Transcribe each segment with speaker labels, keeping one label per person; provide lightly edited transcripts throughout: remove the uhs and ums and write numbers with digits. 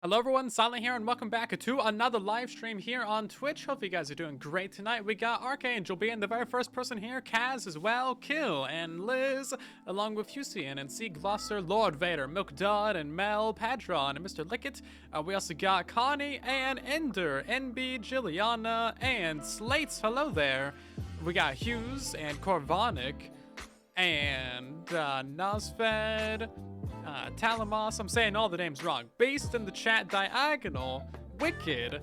Speaker 1: Hello everyone, Silent here, and welcome back to another live stream here on Twitch. Hope you guys are doing great tonight. We got Archangel being the very first person here, Kaz as well, Kill, and Liz, along with Fusian, and C. Glosser, Lord Vader, Milk Dodd, and Mel, Padron, and Mr. Lickett. We also got Connie, and Ender, NB, Jilliana, and Slates, hello there. We got Hughes, and Korvanik, and Nosfed, Talamos, I'm saying all the names wrong. Beast in the chat, Diagonal, Wicked.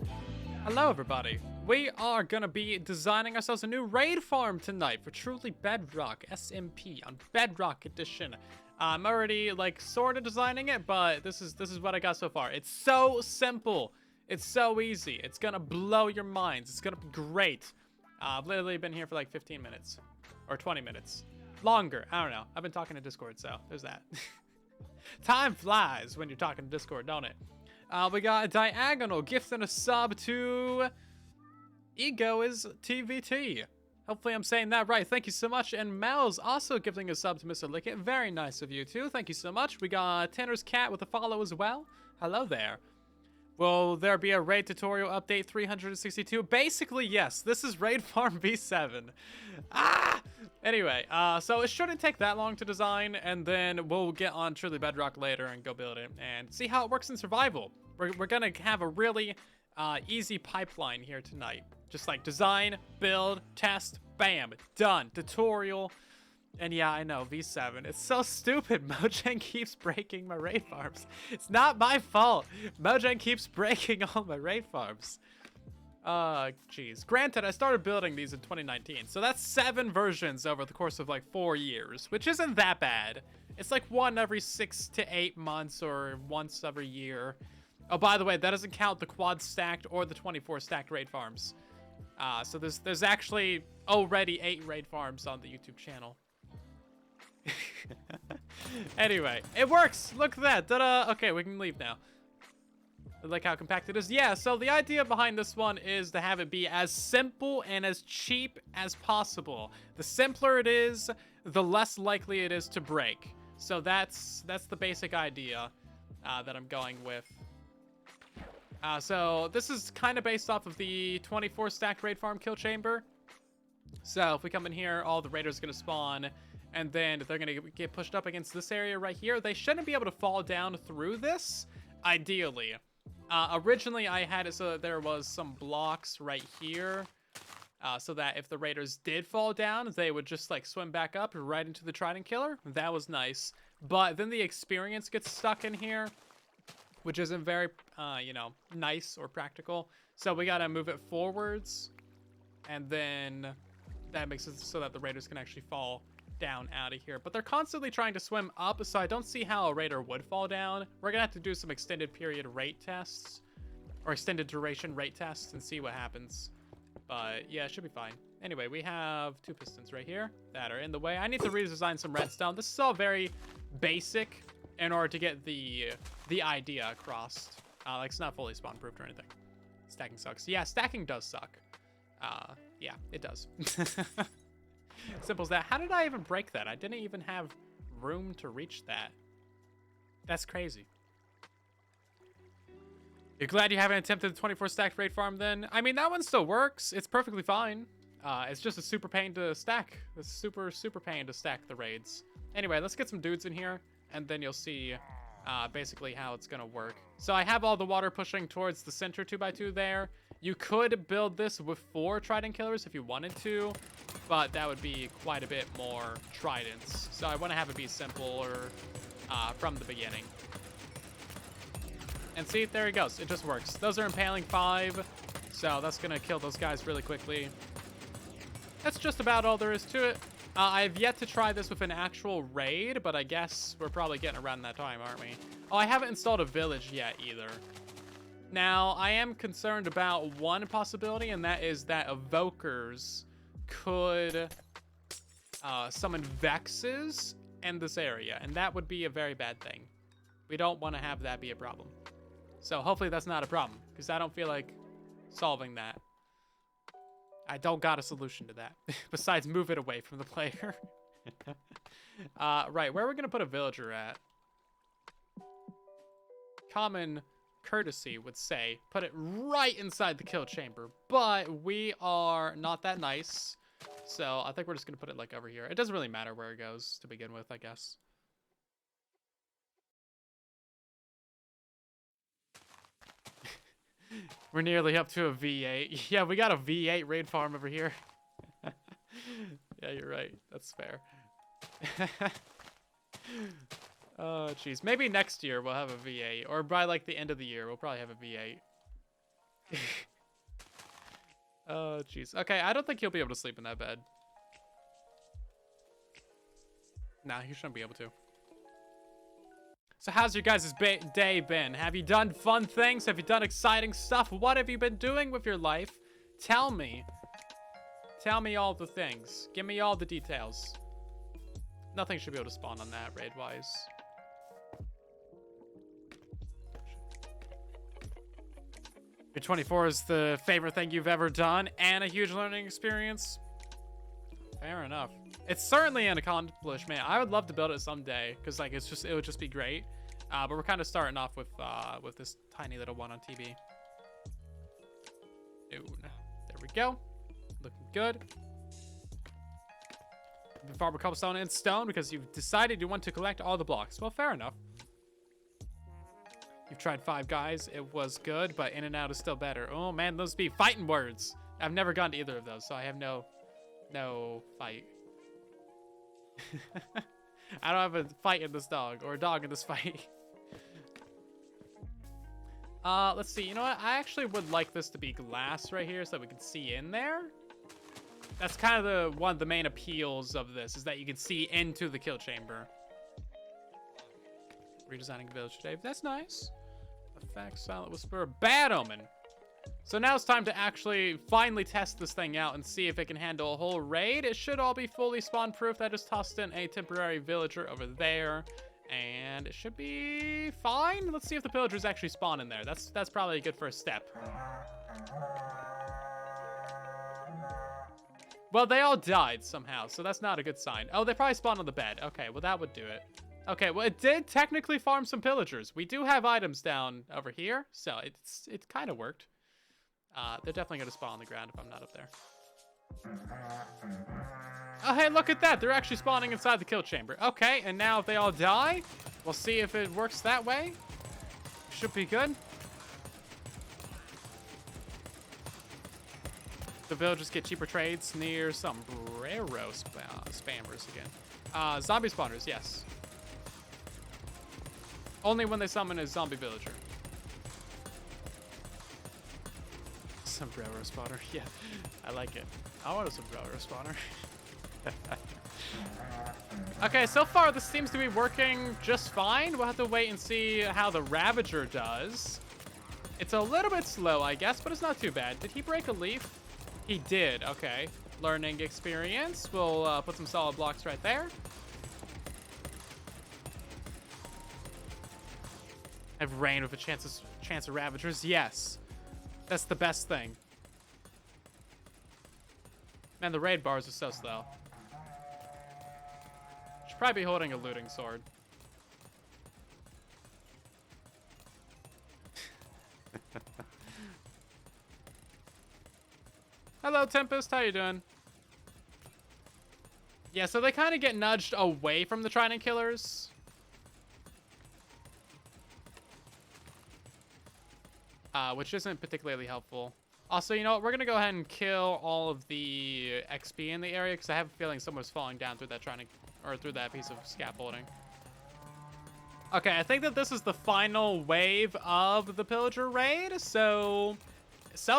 Speaker 1: Hello, everybody. We are gonna be designing ourselves a new raid farm tonight for Truly Bedrock SMP on Bedrock Edition. I'm already like sort of designing it, but this is what I got so far. It's so simple. It's so easy. It's gonna blow your minds. It's gonna be great. I've literally been here for like 15 minutes or 20 minutes. Longer. I don't know. I've been talking to Discord, so there's that. Time flies when you're talking to Discord, don't it? We got a Diagonal gifting a sub to Ego is TVT. Hopefully I'm saying that right. Thank you so much. And Mel's also gifting a sub to Mr. Lickett. Very nice of you too. Thank you so much. We got Tanner's Cat with a follow as well. Hello there. Will there be a raid tutorial update 362? Basically, yes. This is Raid Farm V7. Anyway, so it shouldn't take that long to design, and then we'll get on Truly Bedrock later and go build it and see how it works in survival. We're gonna have a really easy pipeline here tonight. Just like design, build, test, bam, done. Tutorial. And yeah, I know, V7. It's so stupid. Mojang keeps breaking my raid farms. It's not my fault. Mojang keeps breaking all my raid farms. Jeez. Granted, I started building these in 2019, so that's 7 versions over the course of like 4 years, which isn't that bad. It's like one every 6 to 8 months or once every year. Oh, by the way, that doesn't count the quad stacked or the 24 stacked raid farms. So there's actually already 8 raid farms on the YouTube channel. Anyway, it works. Look at that. Ta-da. Okay, we can leave now. I like how compact it is. Yeah, so the idea behind this one is to have it be as simple and as cheap as possible. The simpler it is, the less likely it is to break. So that's the basic idea that I'm going with. So this is kind of based off of the 24 stacked raid farm kill chamber. So if we come in here, all the raiders are going to spawn, and then they're going to get pushed up against this area right here. They shouldn't be able to fall down through this, ideally. Originally, I had it so that there was some blocks right here, so that if the raiders did fall down, they would just like swim back up right into the Trident Killer. That was nice. But then the experience gets stuck in here, which isn't very, nice or practical. So we got to move it forwards, and then that makes it so that the raiders can actually fall down out of here. But they're constantly trying to swim up, so I don't see how a raider would fall down. We're gonna have to do some extended period rate tests, or extended duration rate tests, and see what happens. But yeah, it should be fine. Anyway, we have 2 pistons right here that are in the way. I need to redesign some redstone. This is all very basic in order to get the idea across. Like, it's not fully spawn proofed or anything. Stacking sucks. Yeah, stacking does suck. Yeah, it does. Simple as that. How did I even break that? I didn't even have room to reach that. That's crazy. You're glad you haven't attempted the 24 stacked raid farm then? I mean, that one still works. It's perfectly fine. It's just a super pain to stack. It's super pain to stack the raids. Anyway, let's get some dudes in here, and then you'll see basically how it's gonna work. So I have all the water pushing towards the center 2x2 there. You could build this with 4 Trident Killers if you wanted to, but that would be quite a bit more Tridents. So I want to have it be simpler from the beginning. And see, there he goes. It just works. Those are impaling 5, so that's going to kill those guys really quickly. That's just about all there is to it. I've yet to try this with an actual raid, but I guess we're probably getting around that time, aren't we? Oh, I haven't installed a village yet either. Now, I am concerned about one possibility, and that is that evokers could summon Vexes in this area, and that would be a very bad thing. We don't want to have that be a problem. So hopefully that's not a problem, because I don't feel like solving that. I don't got a solution to that, besides move it away from the player. Right, where are we going to put a villager at? Common courtesy would say put it right inside the kill chamber, but we are not that nice, so I think we're just gonna put it like over here. It doesn't really matter where it goes to begin with, I guess. We're nearly up to a V8. Yeah, we got a V8 raid farm over here. Yeah, you're right. That's fair. Oh, jeez. Maybe next year we'll have a V8. Or by, like, the end of the year, we'll probably have a V8. Oh, jeez. Okay, I don't think he'll be able to sleep in that bed. Nah, he shouldn't be able to. So how's your guys' day been? Have you done fun things? Have you done exciting stuff? What have you been doing with your life? Tell me. Tell me all the things. Give me all the details. Nothing should be able to spawn on that raid-wise. Your 24 is the favorite thing you've ever done and a huge learning experience? Fair enough. It's certainly an accomplishment. I would love to build it someday because, like, it would just be great. But we're kind of starting off with this tiny little one on TV. There we go. Looking good. Farmer cobblestone and stone because you've decided you want to collect all the blocks. Well, fair enough. You've tried Five Guys. It was good, but In and Out is still better. Oh man, those be fighting words. I've never gone to either of those, so I have no fight. I don't have a fight in this dog or a dog in this fight. Let's see. You know what? I actually would like this to be glass right here so that we can see in there. That's kind of one of the main appeals of this, is that you can see into the kill chamber. Redesigning village today. That's nice. Effect, silent whisper, bad omen. So now it's time to actually finally test this thing out and see if it can handle a whole raid. It should all be fully spawn proof. I just tossed in a temporary villager over there, and it should be fine. Let's see if the pillagers actually spawn in there. That's probably a good first step. Well, they all died somehow, so that's not a good sign. Oh, they probably spawned on the bed. Okay, well, that would do it. Okay, well, it did technically farm some pillagers. We do have items down over here, so it kind of worked. They're definitely going to spawn on the ground if I'm not up there. Oh, hey, look at that. They're actually spawning inside the kill chamber. Okay, and now if they all die, we'll see if it works that way. Should be good. The villagers get cheaper trades near sombrero spammers again. Zombie spawners, yes. Only when they summon a zombie villager. Sombrero spawner, yeah. I like it. I want a sombrero spawner. Okay, so far this seems to be working just fine. We'll have to wait and see how the Ravager does. It's a little bit slow, I guess, but it's not too bad. Did he break a leaf? He did, okay. Learning experience. We'll put some solid blocks right there. Have rain with a chance of Ravagers? Yes. That's the best thing. Man, the raid bars are so slow. Should probably be holding a looting sword. Hello, Tempest. How you doing? Yeah, so they kind of get nudged away from the Trident Killers. Which isn't particularly helpful. Also, you know what? We're going to go ahead and kill all of the XP in the area because I have a feeling someone's falling down through that through that piece of scaffolding. Okay, I think that this is the final wave of the Pillager raid. So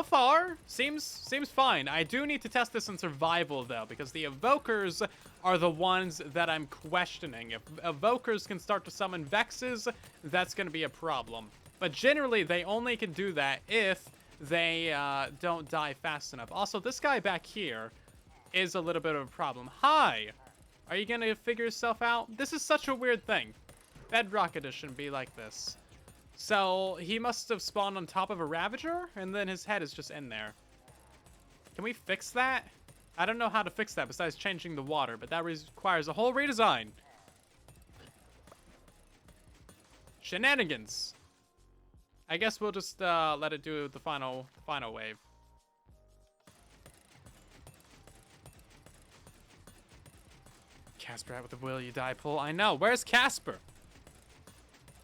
Speaker 1: far, seems fine. I do need to test this in survival, though, because the Evokers are the ones that I'm questioning. If Evokers can start to summon Vexes, that's going to be a problem. But generally, they only can do that if they don't die fast enough. Also, this guy back here is a little bit of a problem. Hi! Are you going to figure yourself out? This is such a weird thing. Bedrock Edition be like this. So, he must have spawned on top of a Ravager, and then his head is just in there. Can we fix that? I don't know how to fix that besides changing the water, but that requires a whole redesign. Shenanigans. I guess we'll just let it do the final wave. Casper out with the will you die pull. I know. Where's Casper?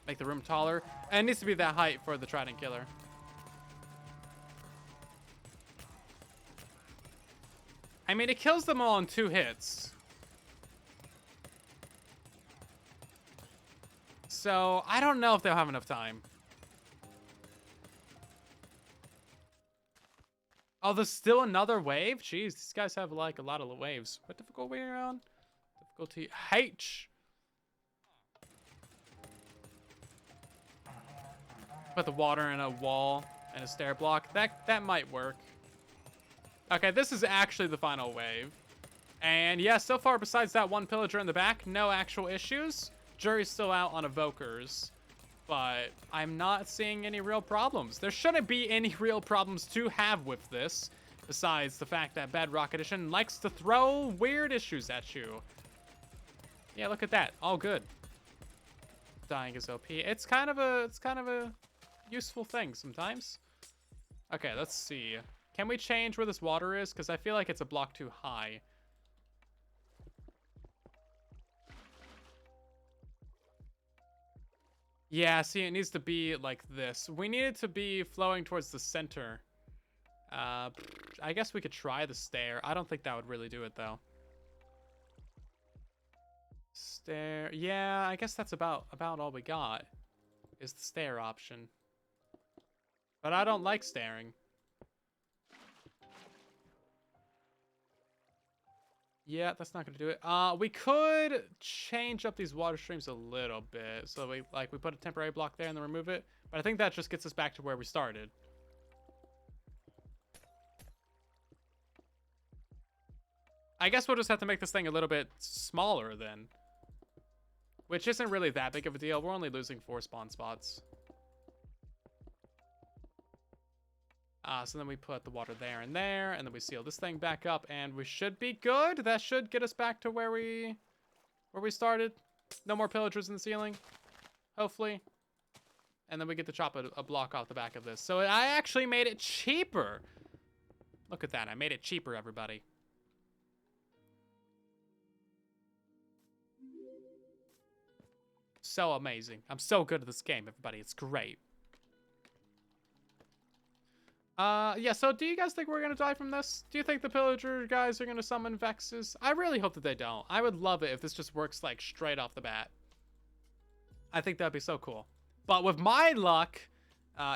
Speaker 1: Make the room taller. And it needs to be that height for the Trident Killer. I mean, it kills them all in 2 hits. So, I don't know if they'll have enough time. Oh, there's still another wave? Jeez, these guys have, like, a lot of waves. What difficulty are we on? Difficulty H. Put the water in a wall and a stair block. That might work. Okay, this is actually the final wave. And yeah, so far, besides that one pillager in the back, no actual issues. Jury's still out on evokers. But I'm not seeing any real problems. There shouldn't be any real problems to have with this. Besides the fact that Bedrock Edition likes to throw weird issues at you. Yeah, look at that. All good. Dying is OP. It's kind of a useful thing sometimes. Okay, let's see. Can we change where this water is? Because I feel like it's a block too high. Yeah, see, it needs to be like this. We need it to be flowing towards the center. I guess we could try the stair. I don't think that would really do it, though. Stair. Yeah, I guess that's about all we got. Is the stair option. But I don't like staring. Yeah, that's not gonna do it. We could change up these water streams a little bit. So we put a temporary block there and then remove it. But I think that just gets us back to where we started. I guess we'll just have to make this thing a little bit smaller then. Which isn't really that big of a deal. We're only losing 4 spawn spots. So then we put the water there, and then we seal this thing back up, and we should be good. That should get us back to where we started. No more pillagers in the ceiling, hopefully. And then we get to chop a block off the back of this. So I actually made it cheaper. Look at that. I made it cheaper, everybody. So amazing. I'm so good at this game, everybody. It's great. Yeah, so do you guys think we're gonna die from this? Do you think the pillager guys are gonna summon Vexes? I really hope that they don't. I would love it if this just works, like, straight off the bat. I think that'd be so cool. But with my luck,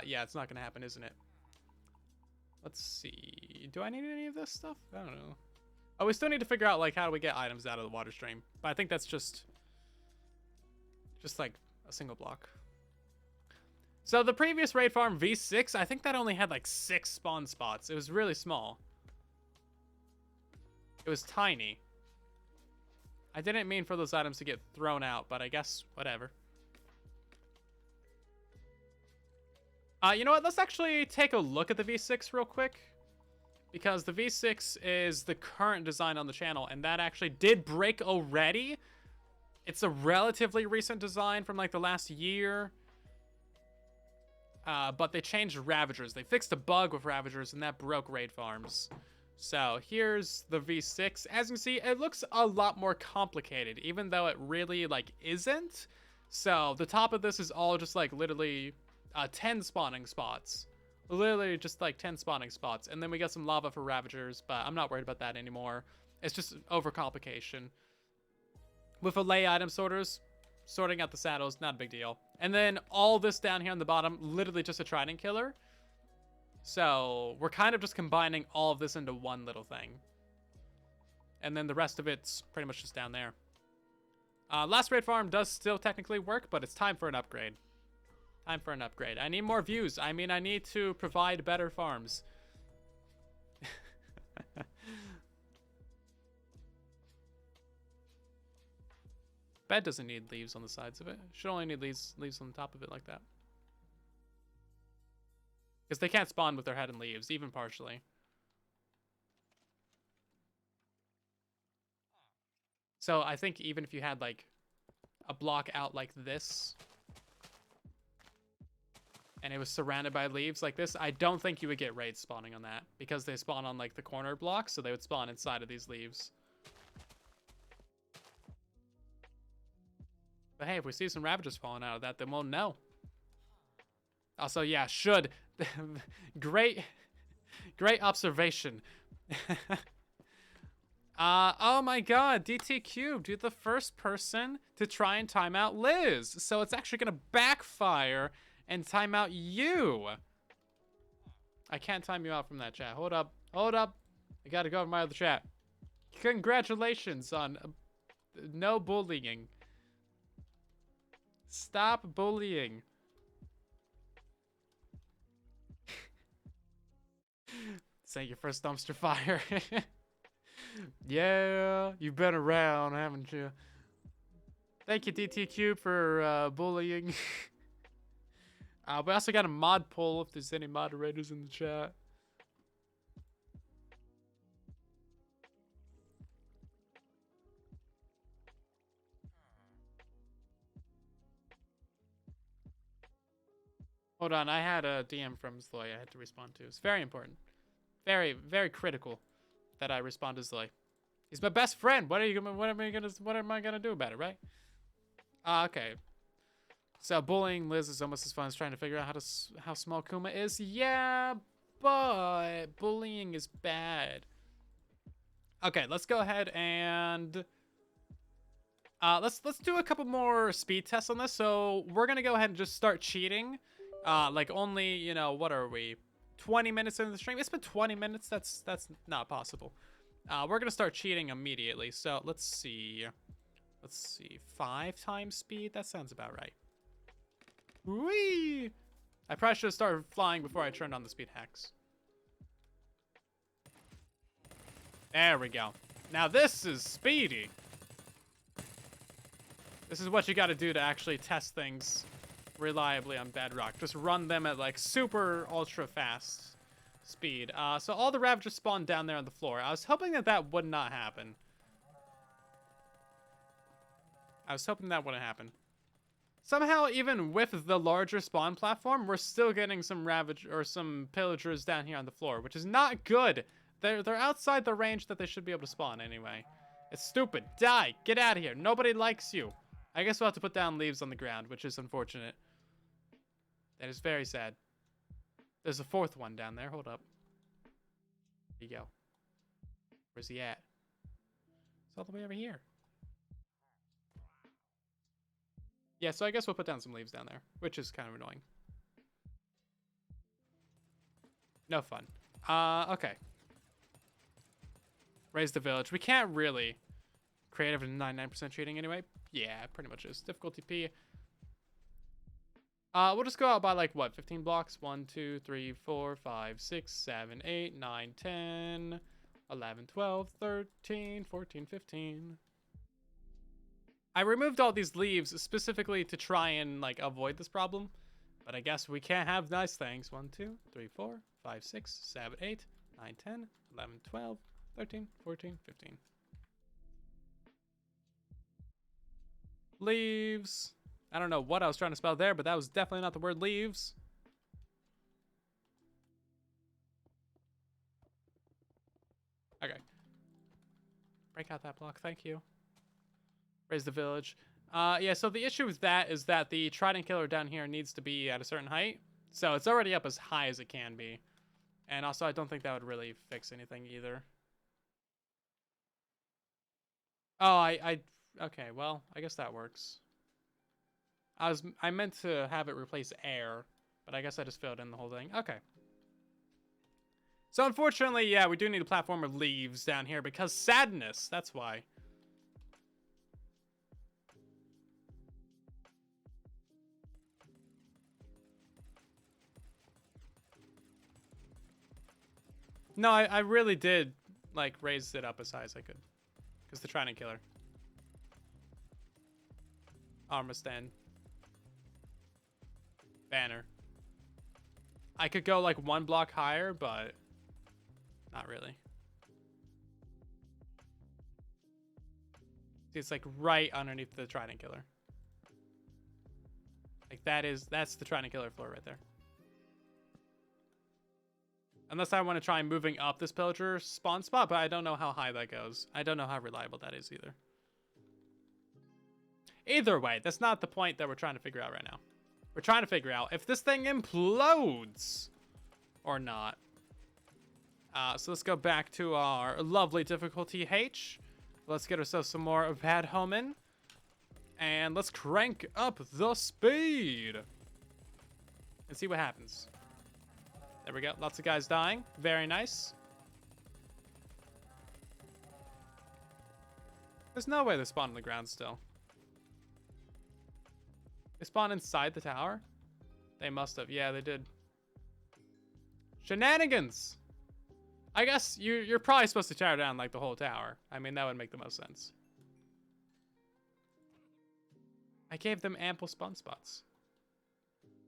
Speaker 1: yeah, it's not gonna happen, isn't it? Let's see. Do I need any of this stuff? I don't know. Oh, we still need to figure out, like, how do we get items out of the water stream. But I think that's just like, a single block. So the previous raid farm V6, I think that only had like 6 spawn spots. It was really small. It was tiny. I didn't mean for those items to get thrown out, but I guess whatever. You know what? Let's actually take a look at the V6 real quick. Because the V6 is the current design on the channel, and that actually did break already. It's a relatively recent design from like the last year. But they changed Ravagers. They fixed a bug with Ravagers, and that broke raid farms. So here's the V6. As you can see, it looks a lot more complicated, even though it really, like, isn't. So the top of this is all just, like, literally 10 spawning spots. Literally just, like, 10 spawning spots. And then we got some lava for Ravagers, but I'm not worried about that anymore. It's just overcomplication. With Allay item sorters, sorting out the saddles, not a big deal. And then all this down here on the bottom, literally just a Trident Killer. So we're kind of just combining all of this into one little thing. And then the rest of it's pretty much just down there. Last raid farm does still technically work, but it's time for an upgrade. Time for an upgrade. I need more views. I mean, I need to provide better farms. Bed doesn't need leaves on the sides of it. Should only need leaves on the top of it like that. Because they can't spawn with their head in leaves, even partially. So I think even if you had like a block out like this, and it was surrounded by leaves like this, I don't think you would get raids spawning on that, because they spawn on like the corner blocks, so they would spawn inside of these leaves. But hey, if we see some Ravagers falling out of that, then we'll know. Also, yeah, should. Great observation. Oh my god, DT Cubed, you're the first person to try and time out Liz. So it's actually gonna backfire and time out you. I can't time you out from that chat. Hold up. I gotta go over my other chat. Congratulations on no bullying. Stop bullying. This ain't your first dumpster fire. Yeah, you've been around, haven't you? Thank you, DTQ, for bullying. We also got a mod poll if there's any moderators in the chat. Hold on, I had a DM from Zloy I had to respond to. It's very important. Very, very critical that I respond to Zloy. He's my best friend. What am I gonna do about it, right? Okay. So bullying Liz is almost as fun as trying to figure out how small Kuma is. Yeah, but bullying is bad. Okay, let's go ahead and let's do a couple more speed tests on this. So we're gonna go ahead and just start cheating. Like only, you know, what are we? 20 minutes into the stream? It's been 20 minutes. That's not possible. We're gonna start cheating immediately. So let's see. 5 times speed. That sounds about right. Whee! I probably should have started flying before I turned on the speed hacks. There we go. Now this is speedy. This is what you got to do to actually test things reliably on Bedrock. Just run them at like super ultra fast speed. So all the Ravagers spawned down there on the floor. I was hoping that would not happen. Somehow, even with the larger spawn platform, we're still getting some some pillagers down here on the floor, which is not good. They're outside the range that they should be able to spawn anyway. It's stupid. Die. Get out of here. Nobody likes you. I guess we'll have to put down leaves on the ground, which is unfortunate. That is very sad. There's a 4th one down there. Hold up. There you go. Where's he at? It's all the way over here. Yeah, so I guess we'll put down some leaves down there, which is kind of annoying. No fun. Okay. Raise the village. We can't really. Creative and 99% cheating anyway. Yeah, pretty much is. Difficulty P. We'll just go out by like what? 15 blocks? 1, 2, 3, 4, 5, 6, 7, 8, 9, 10, 11, 12, 13, 14, 15. I removed all these leaves specifically to try and like avoid this problem. But I guess we can't have nice things. 1, 2, 3, 4, 5, 6, 7, 8, 9, 10, 11, 12, 13, 14, 15. Leaves. I don't know what I was trying to spell there, but that was definitely not the word leaves. Okay. Break out that block, thank you. Raise the village. Yeah, so the issue with that is that the Trident Killer down here needs to be at a certain height. So it's already up as high as it can be. And also, I don't think that would really fix anything either. Oh, okay, well, I guess that works. I meant to have it replace air, but I guess I just filled in the whole thing. Okay. So unfortunately, yeah, we do need a platform of leaves down here because sadness, that's why. No, I really did, like, raise it up as high as I could. Because the Trident Killer. Armor stand. Banner. I could go, like, 1 block higher, but not really. See, it's, like, right underneath the Trident Killer. Like, that's the Trident Killer floor right there. Unless I want to try moving up this pillager spawn spot, but I don't know how high that goes. I don't know how reliable that is either. Either way, that's not the point that we're trying to figure out right now. We're trying to figure out if this thing implodes or not. So let's go back to our lovely difficulty H. Let's get ourselves some more bad homing. And let's crank up the speed. And see what happens. There we go. Lots of guys dying. Very nice. There's no way they spawn on the ground still. They spawn inside the tower? They must have. Yeah, they did. Shenanigans! I guess you're probably supposed to tear down like the whole tower. I mean, that would make the most sense. I gave them ample spawn spots.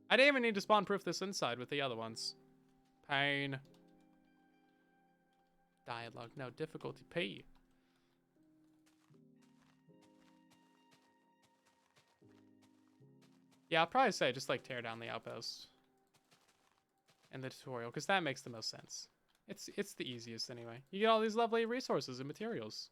Speaker 1: I didn't even need to spawn proof this inside with the other ones. Pain. Dialogue. No, difficulty P. Yeah, I'll probably say just like tear down the outpost in the tutorial, because that makes the most sense. It's the easiest anyway. You get all these lovely resources and materials.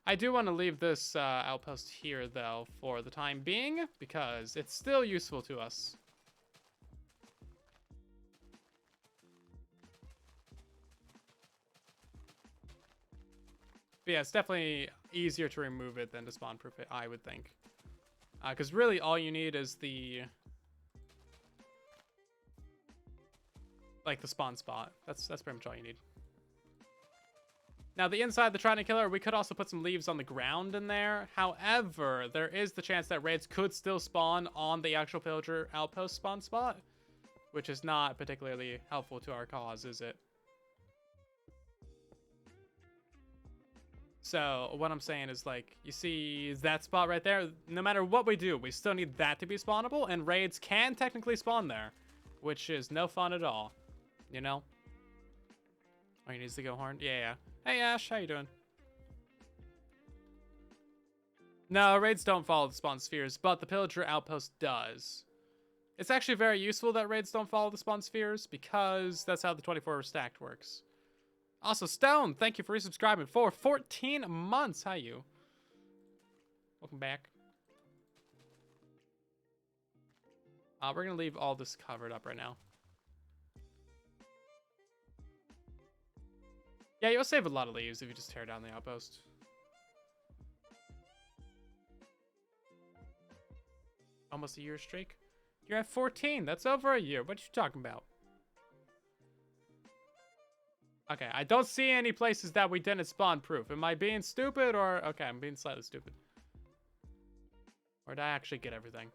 Speaker 1: I do want to leave this outpost here, though, for the time being, because it's still useful to us. But yeah, it's definitely easier to remove it than to spawn proof it, I would think. Because really all you need is the... like the spawn spot. That's pretty much all you need. Now, the inside the Trident Killer, we could also put some leaves on the ground in there. However, there is the chance that raids could still spawn on the actual Pillager Outpost spawn spot, which is not particularly helpful to our cause, is it? So, what I'm saying is, like, you see that spot right there? No matter what we do, we still need that to be spawnable, and raids can technically spawn there, which is no fun at all, you know? Oh, he needs to go horn? Yeah. Hey, Ash, how you doing? No, raids don't follow the spawn spheres, but the Pillager Outpost does. It's actually very useful that raids don't follow the spawn spheres, because that's how the 24-hour stacked works. Also, Stone, thank you for resubscribing for 14 months. Hi, you. Welcome back. We're going to leave all this covered up right now. Yeah, you'll save a lot of leaves if you just tear down the outpost. Almost a year streak? You're at 14. That's over a year. What are you talking about? Okay, I don't see any places that we didn't spawn proof. Am I being stupid or... Okay, I'm being slightly stupid. Or did I actually get everything?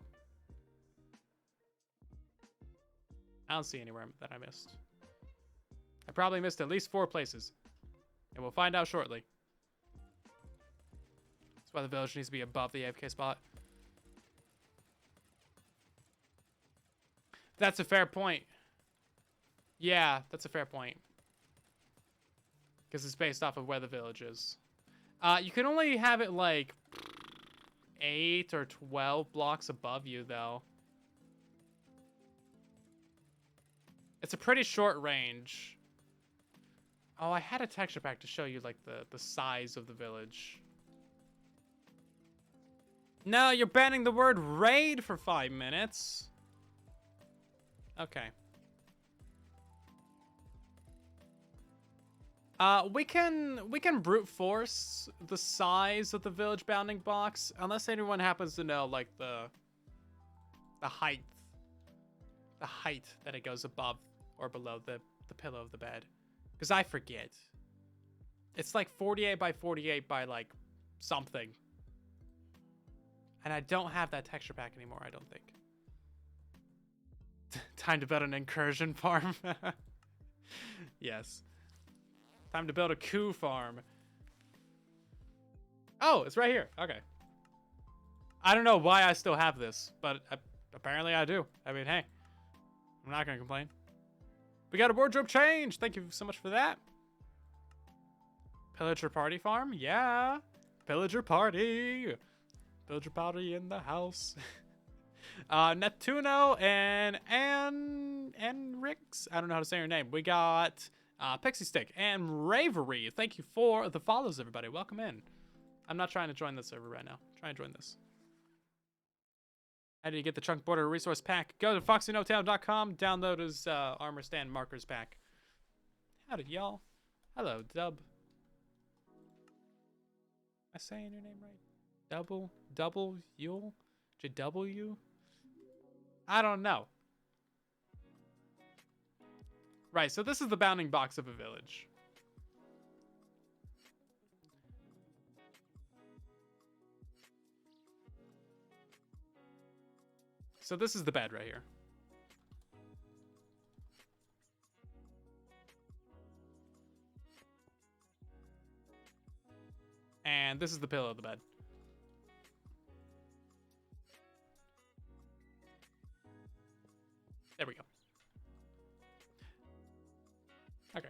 Speaker 1: I don't see anywhere that I missed. I probably missed at least 4 places. And we'll find out shortly. That's why the village needs to be above the AFK spot. That's a fair point. Yeah, that's a fair point. Because it's based off of where the village is. You can only have it like 8 or 12 blocks above you, though. It's a pretty short range. Oh, I had a texture pack to show you like the size of the village. No, you're banning the word raid for 5 minutes. Okay. We can brute force the size of the village bounding box, unless anyone happens to know like the height that it goes above or below the pillow of the bed, because I forget. It's like 48 by 48 by like something, and I don't have that texture pack anymore. I don't think. Time to build an incursion farm. Yes. Time to build a coup farm. Oh, it's right here. Okay. I don't know why I still have this, but apparently I do. I mean, hey, I'm not gonna complain. We got a wardrobe change. Thank you so much for that. Pillager party farm? Yeah. Pillager party. Pillager party in the house. Neptuno and Rix. I don't know how to say your name. We got Pixie Stick and Ravery. Thank you for the follows, everybody. Welcome in. I'm not trying to join this server right now. I'm trying to join this. How do you get the Chunk Border Resource Pack? Go to foxynotown.com. Download his Armor Stand Markers Pack. Howdy, y'all. Hello, Dub. Am I saying your name right? Double Yule? JW? I don't know. Right, so this is the bounding box of a village. So this is the bed right here. And this is the pillow of the bed. There we go. Okay.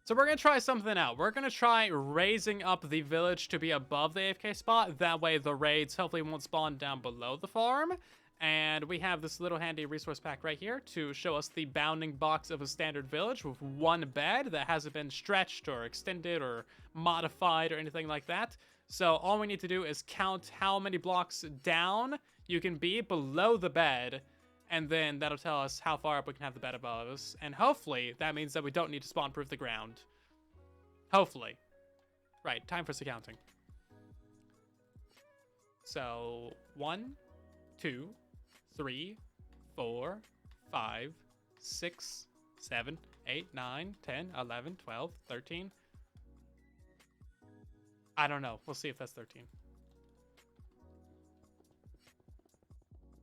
Speaker 1: So we're going to try something out. We're going to try raising up the village to be above the AFK spot. That way the raids hopefully won't spawn down below the farm. And we have this little handy resource pack right here to show us the bounding box of a standard village with one bed that hasn't been stretched or extended or modified or anything like that. So all we need to do is count how many blocks down you can be below the bed. And then that'll tell us how far up we can have the bed above us. And hopefully, that means that we don't need to spawn-proof the ground. Hopefully. Right, time for some counting. So, 1, 2, 3, 4, 5, 6, 7, 8, 9, 10, 11, 12, 13. I don't know. We'll see if that's 13.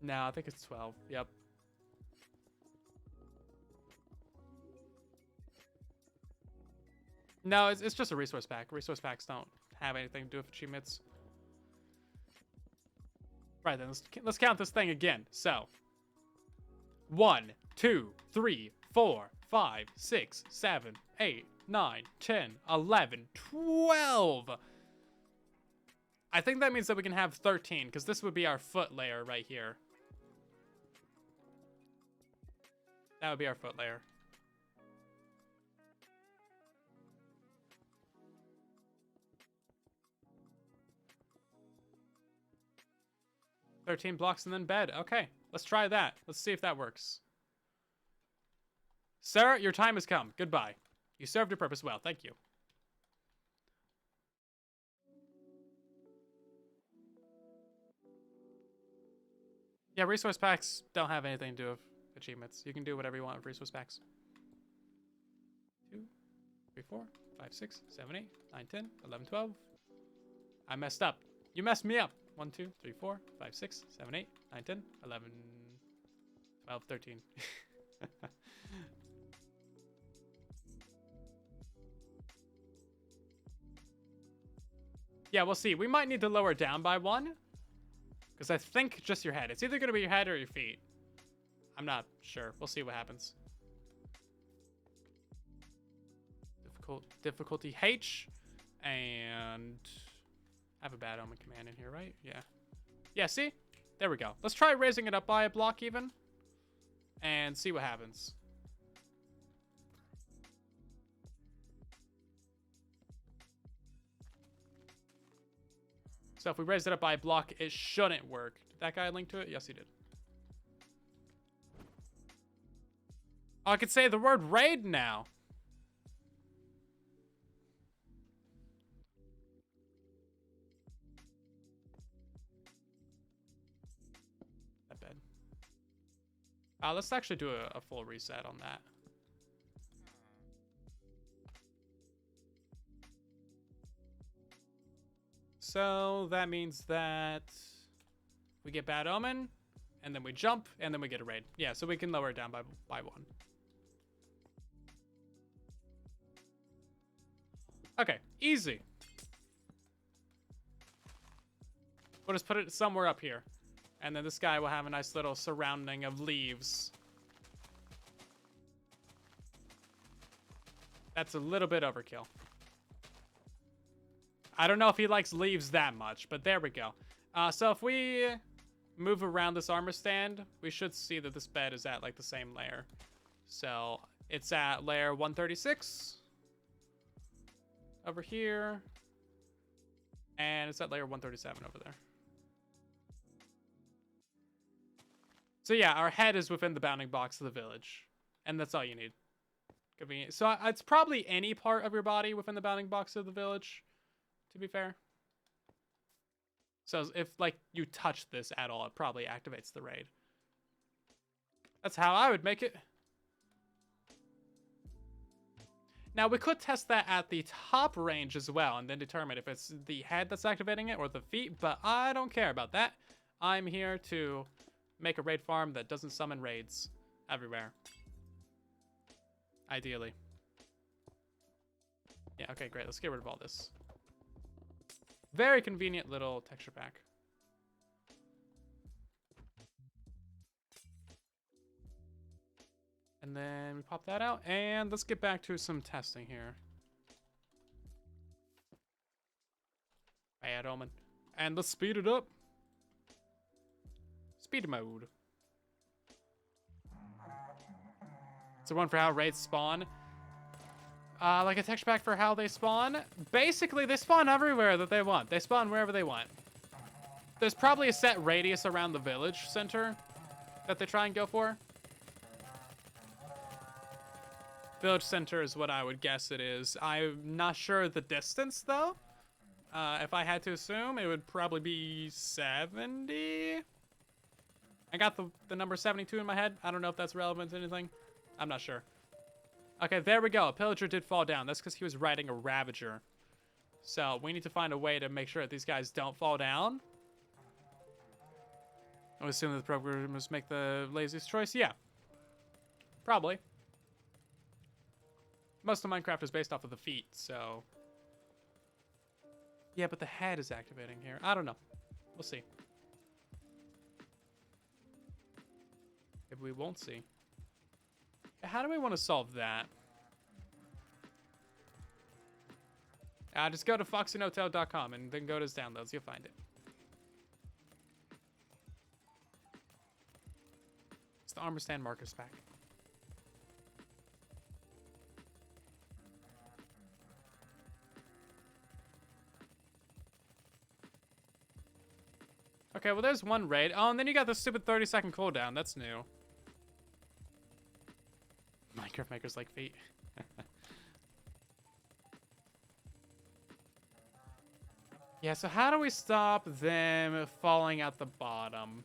Speaker 1: No, I think it's 12. Yep. No, it's just a resource pack. Resource packs don't have anything to do with achievements. Right, then let's count this thing again. So, 1, 2, 3, 4, 5, 6, 7, 8, 9, 10, 11, 12. I think that means that we can have 13, because this would be our foot layer right here. That would be our foot layer. "13 blocks and then bed." Okay, let's try that. Let's see if that works. Sir, your time has come. Goodbye. You served your purpose well. Thank you. Yeah, resource packs don't have anything to do with achievements. You can do whatever you want with resource packs. 2, 3, 4, 5, 6, 7, 8, 9, 10, 11, 12. I messed up. You messed me up. 1, 2, 3, 4, 5, 6, 7, 8, 9, 10, 11, 12, 13. Yeah, we'll see. We might need to lower down by 1. Because I think just your head. It's either going to be your head or your feet. I'm not sure. We'll see what happens. Difficulty H. And I have a bad omen command in here, right? Yeah. Yeah, see? There we go. Let's try raising it up by a block even. And see what happens. So if we raise it up by a block, it shouldn't work. Did that guy link to it? Yes, he did. Oh, I could say the word raid now. That bad. Let's actually do a full reset on that. So that means that we get bad omen, and then we jump, and then we get a raid. Yeah, so we can lower it down by 1. Okay, easy. We'll just put it somewhere up here. And then this guy will have a nice little surrounding of leaves. That's a little bit overkill. I don't know if he likes leaves that much, but there we go. So if we move around this armor stand, we should see that this bed is at like the same layer. So it's at layer 136 over here, and it's at layer 137 over there. So yeah, our head is within the bounding box of the village, and that's all you need. Convenient. So it's probably any part of your body within the bounding box of the village, to be fair. So if like you touch this at all, it probably activates the raid. That's how I would make it. Now we could test that at the top range as well, and then determine if it's the head that's activating it or the feet, but I don't care about that. I'm here to make a raid farm that doesn't summon raids everywhere. Ideally. Yeah, okay, great. Let's get rid of all this. Very convenient little texture pack. And then we pop that out, and let's get back to some testing here. Bad omen. And let's speed it up. Speed mode. So one for how raids spawn. Like a texture pack for how they spawn. Basically, they spawn everywhere that they want. They spawn wherever they want. There's probably a set radius around the village center that they try and go for. Village center is what I would guess it is. I'm not sure the distance, though. If I had to assume, it would probably be 70. I got the number 72 in my head. I don't know if that's relevant to anything. I'm not sure. Okay, there we go. A pillager did fall down. That's because he was riding a ravager. So we need to find a way to make sure that these guys don't fall down. I would assume that the programmers make the laziest choice. Yeah. Probably. Most of Minecraft is based off of the feet, so... Yeah, but the head is activating here. I don't know. We'll see. Maybe we won't see. How do we want to solve that? Just go to foxynotel.com and then go to his downloads. You'll find it. It's the armor stand markers pack. Okay, well there's one raid. Oh, and then you got the stupid 30-second cooldown. That's new. Minecraft makers like feet. Yeah, so how do we stop them falling at the bottom?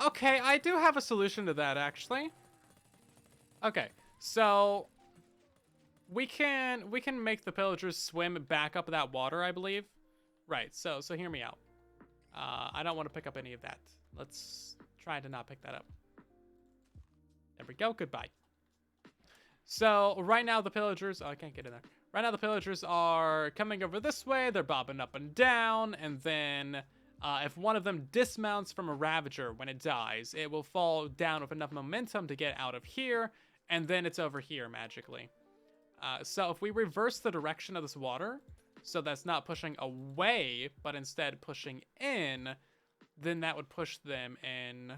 Speaker 1: Okay, I do have a solution to that, actually. Okay, so we can make the pillagers swim back up that water, I believe. Right, so hear me out. I don't want to pick up any of that. Let's try to not pick that up. There we go. Goodbye. So right now the pillagers... Oh, I can't get in there. Right now the pillagers are coming over this way. They're bobbing up and down. And then if one of them dismounts from a ravager when it dies, it will fall down with enough momentum to get out of here. And then it's over here magically. So if we reverse the direction of this water... so that's not pushing away, but instead pushing in, then that would push them in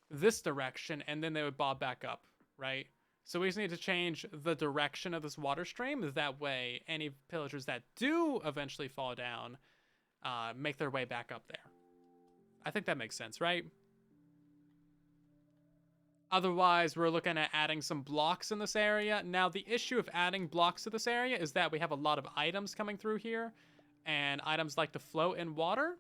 Speaker 1: this direction, and then they would bob back up, right? So we just need to change the direction of this water stream. That way, any pillagers that do eventually fall down make their way back up there. I think that makes sense, right? Otherwise, we're looking at adding some blocks in this area. Now, the issue of adding blocks to this area is that we have a lot of items coming through here, and items like to float in water,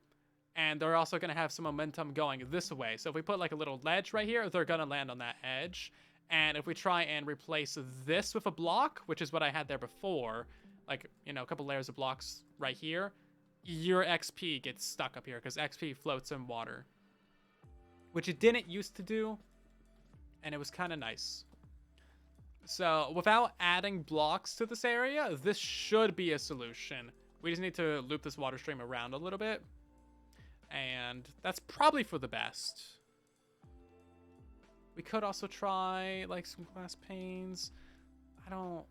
Speaker 1: and they're also going to have some momentum going this way. So if we put like a little ledge right here, they're going to land on that edge. And if we try and replace this with a block, which is what I had there before, like, you know, a couple layers of blocks right here, your XP gets stuck up here because XP floats in water, which it didn't used to do. And it was kind of nice. So without adding blocks to this area, this should be a solution. We just need to loop this water stream around a little bit. And that's probably for the best. We could also try like some glass panes. I don't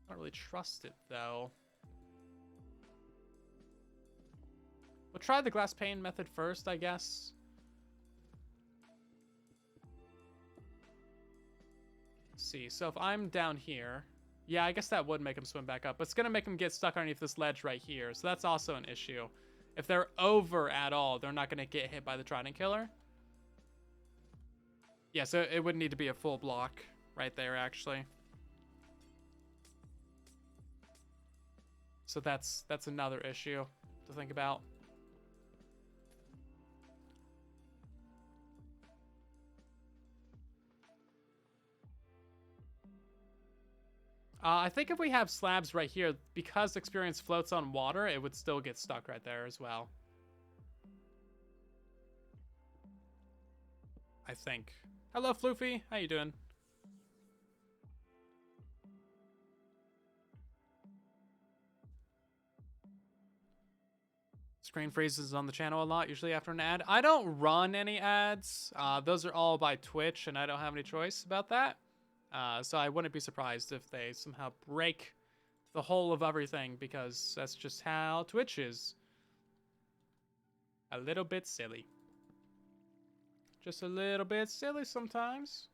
Speaker 1: really trust it though. We'll try the glass pane method first, I guess. Let's see, so if I'm down here, yeah, I guess that would make him swim back up, but it's gonna make him get stuck underneath this ledge right here, so that's also an issue. If they're over at all, they're not gonna get hit by the Trident Killer. Yeah, so it would need to be a full block right there, actually. So that's another issue to think about. I think if we have slabs right here, because experience floats on water, it would still get stuck right there as well. I think. Hello, Floofy. How you doing? Screen freezes on the channel a lot, usually after an ad. I don't run any ads. Those are all by Twitch, and I don't have any choice about that. So I wouldn't be surprised if they somehow break the whole of everything, because that's just how Twitch is. A little bit silly. Just a little bit silly sometimes.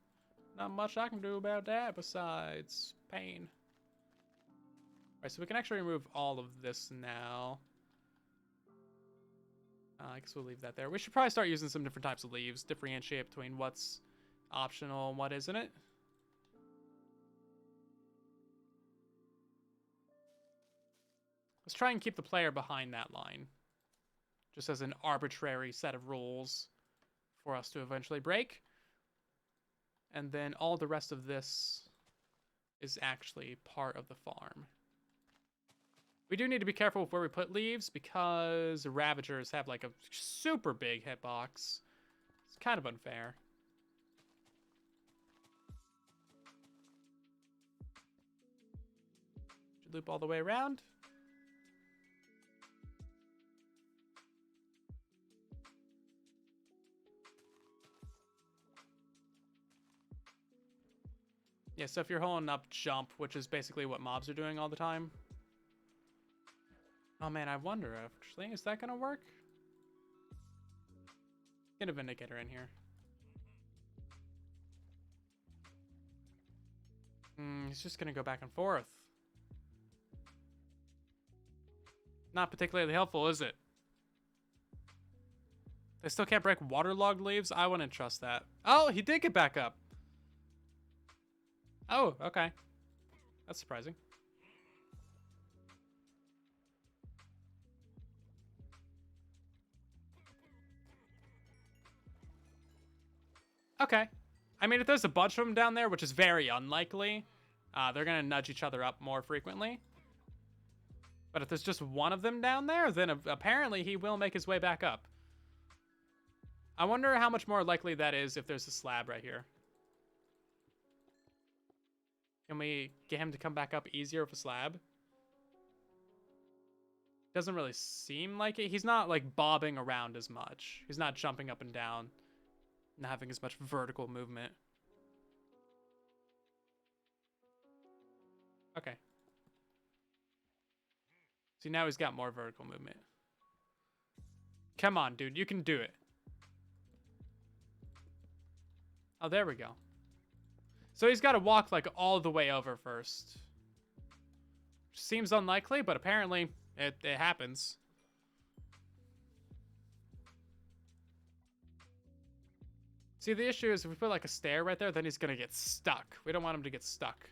Speaker 1: Not much I can do about that besides pain. Alright, so we can actually remove all of this now. I guess we'll leave that there. We should probably start using some different types of leaves, differentiate between what's optional and what isn't it. Let's try and keep the player behind that line, just as an arbitrary set of rules for us to eventually break. And then all the rest of this is actually part of the farm. We do need to be careful with where we put leaves, because Ravagers have like a super big hitbox. It's kind of unfair. Should loop all the way around. Yeah, so if you're holding up jump, which is basically what mobs are doing all the time. Oh man, I wonder actually, is that gonna work? Get a Vindicator in here. He's just gonna go back and forth. Not particularly helpful, is it? They still can't break waterlogged leaves? I wouldn't trust that. Oh, he did get back up. Oh, okay. That's surprising. Okay. I mean, if there's a bunch of them down there, which is very unlikely, they're going to nudge each other up more frequently. But if there's just one of them down there, then apparently he will make his way back up. I wonder how much more likely that is if there's a slab right here. Can we get him to come back up easier with a slab? Doesn't really seem like it. He's not like bobbing around as much. He's not jumping up and down, not having as much vertical movement. Okay. See, now he's got more vertical movement. Come on, dude. You can do it. Oh, there we go. So he's got to walk like all the way over first. Seems unlikely, but apparently it happens. See, the issue is if we put like a stair right there, then he's going to get stuck. We don't want him to get stuck.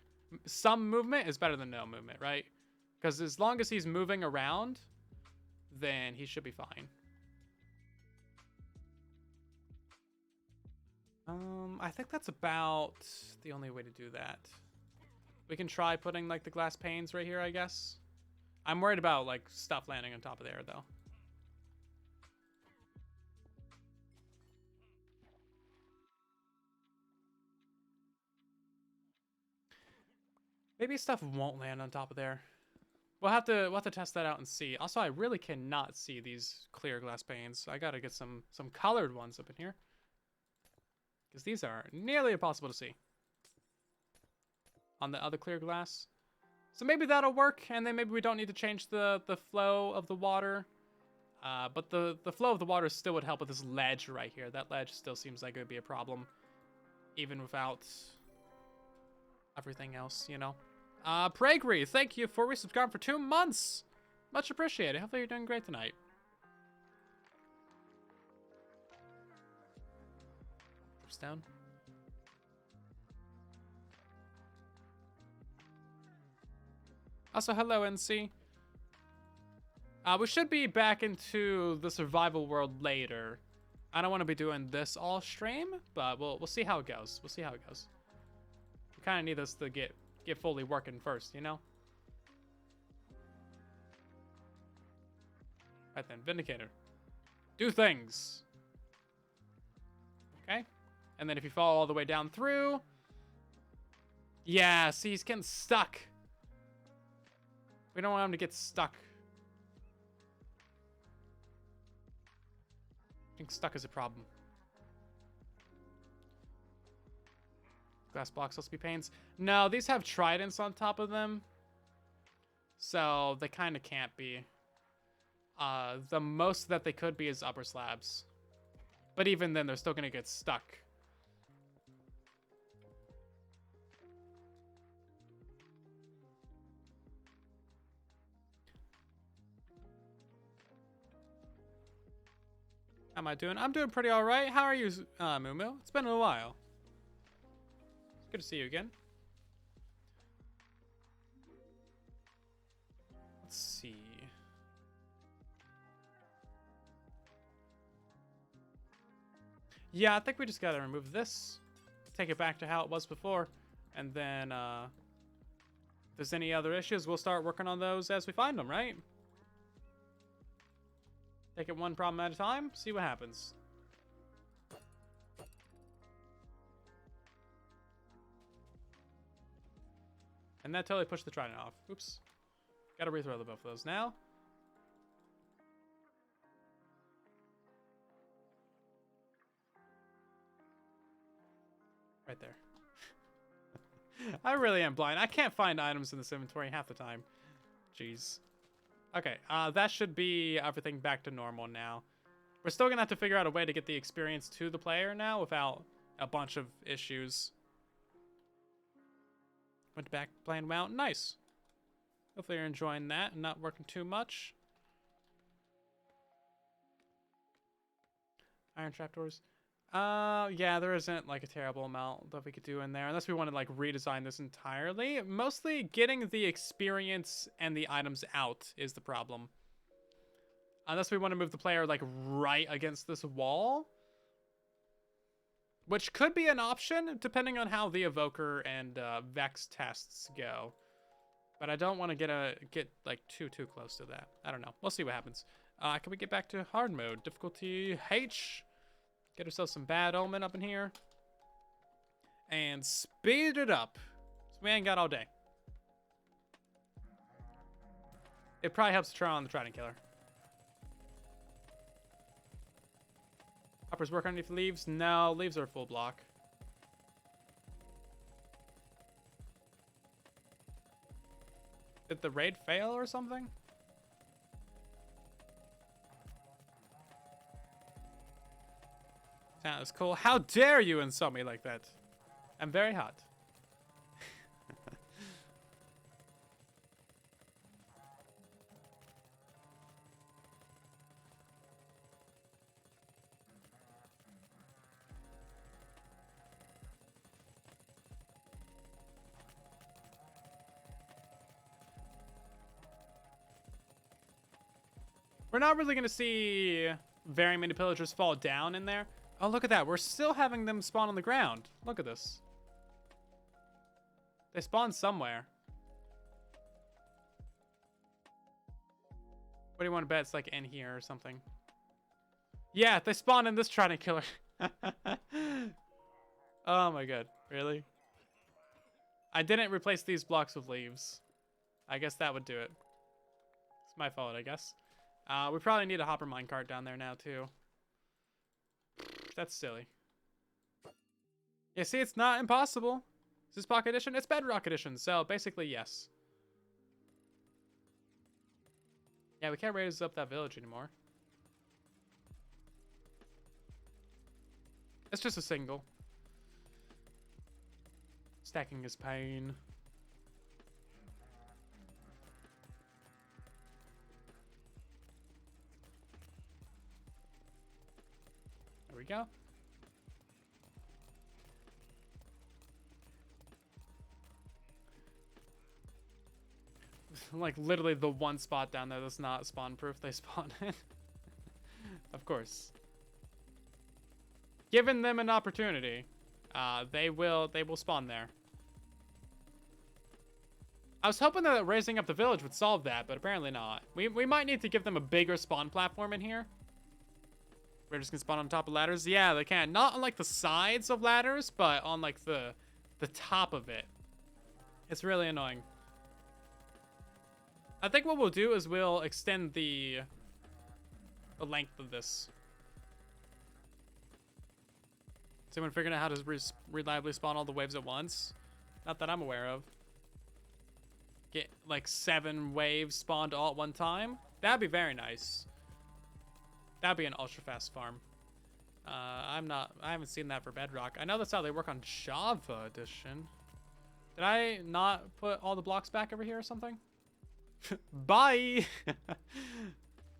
Speaker 1: Some movement is better than no movement, right? Because as long as he's moving around, then he should be fine. I think that's about the only way to do that. We can try putting like the glass panes right here, I guess. I'm worried about like stuff landing on top of there though. Maybe stuff won't land on top of there. We'll have to test that out and see. Also, I really cannot see these clear glass panes. So I gotta get some colored ones up in here. Because these are nearly impossible to see on the other clear glass. So maybe that'll work, and then maybe we don't need to change the flow of the water. But the flow of the water still would help with this ledge right here. That ledge still seems like it would be a problem, even without everything else, you know. Pragery, thank you for resubscribing for 2 months. Much appreciated. Hopefully you're doing great tonight. Down. Also, hello, NC. We should be back into the survival world later. I don't want to be doing this all stream, but we'll see how it goes. We'll see how it goes. We kind of need this to get fully working first, you know? Right then, Vindicator. Do things. Okay. And then if you fall all the way down through... Yeah, see, he's getting stuck. We don't want him to get stuck. I think stuck is a problem. Glass blocks must be pains. No, these have tridents on top of them. So they kind of can't be. The most that they could be is upper slabs. But even then, they're still going to get stuck. How am I doing? I'm doing pretty all right. How are you, Moo? It's been a while. It's good to see you again. Let's see. Yeah, I think we just gotta remove this, take it back to how it was before, and then if there's any other issues, we'll start working on those as we find them, right? Take it one problem at a time, see what happens. And that totally pushed the trident off. Oops. Gotta rethrow the both of those now. Right there. I really am blind. I can't find items in this inventory half the time. Jeez. Okay, that should be everything back to normal now. We're still gonna have to figure out a way to get the experience to the player now without a bunch of issues. Went back playing WoW. Nice. Hopefully you're enjoying that and not working too much. Iron trapdoors. Yeah, there isn't like a terrible amount that we could do in there unless we want to like redesign this entirely. Mostly getting the experience and the items out is the problem. Unless we want to move the player like right against this wall, which could be an option depending on how the evoker and Vex tests go. But I don't want to get like too close to that. I don't know. We'll see what happens. Can we get back to hard mode? Difficulty H. Get ourselves some bad omen up in here. And speed it up. So we ain't got all day. It probably helps to try on the Trident Killer. Hoppers work underneath leaves? No, leaves are full block. Did the raid fail or something? That was cool. How dare you insult me like that? I'm very hot. We're not really going to see very many pillagers fall down in there. Oh, look at that. We're still having them spawn on the ground. Look at this. They spawn somewhere. What do you want to bet? It's like in here or something. Yeah, they spawn in this Trident Killer. Oh my god. Really? I didn't replace these blocks with leaves. I guess that would do it. It's my fault, I guess. We probably need a hopper minecart down there now, too. That's silly. Yeah, see, it's not impossible. Is this Pocket Edition? It's Bedrock Edition, so basically, yes. Yeah, we can't raise up that village anymore. It's just a single. Stacking is pain. There we go. Like, literally the one spot down there that's not spawn-proof, they spawn in. Of course. Given them an opportunity, they will spawn there. I was hoping that raising up the village would solve that, but apparently not. We might need to give them a bigger spawn platform in here. We're just gonna spawn on top of ladders. Yeah, they can. Not on like the sides of ladders, but on like the top of it. It's really annoying. I think what we'll do is we'll extend the length of this. Is anyone figuring out how to reliably spawn all the waves at once? Not that I'm aware of. Get like 7 waves spawned all at one time? That'd be very nice. That'd be an ultra fast farm. I haven't seen that for Bedrock. I know that's how they work on Java Edition. Did I not put all the blocks back over here or something? Bye!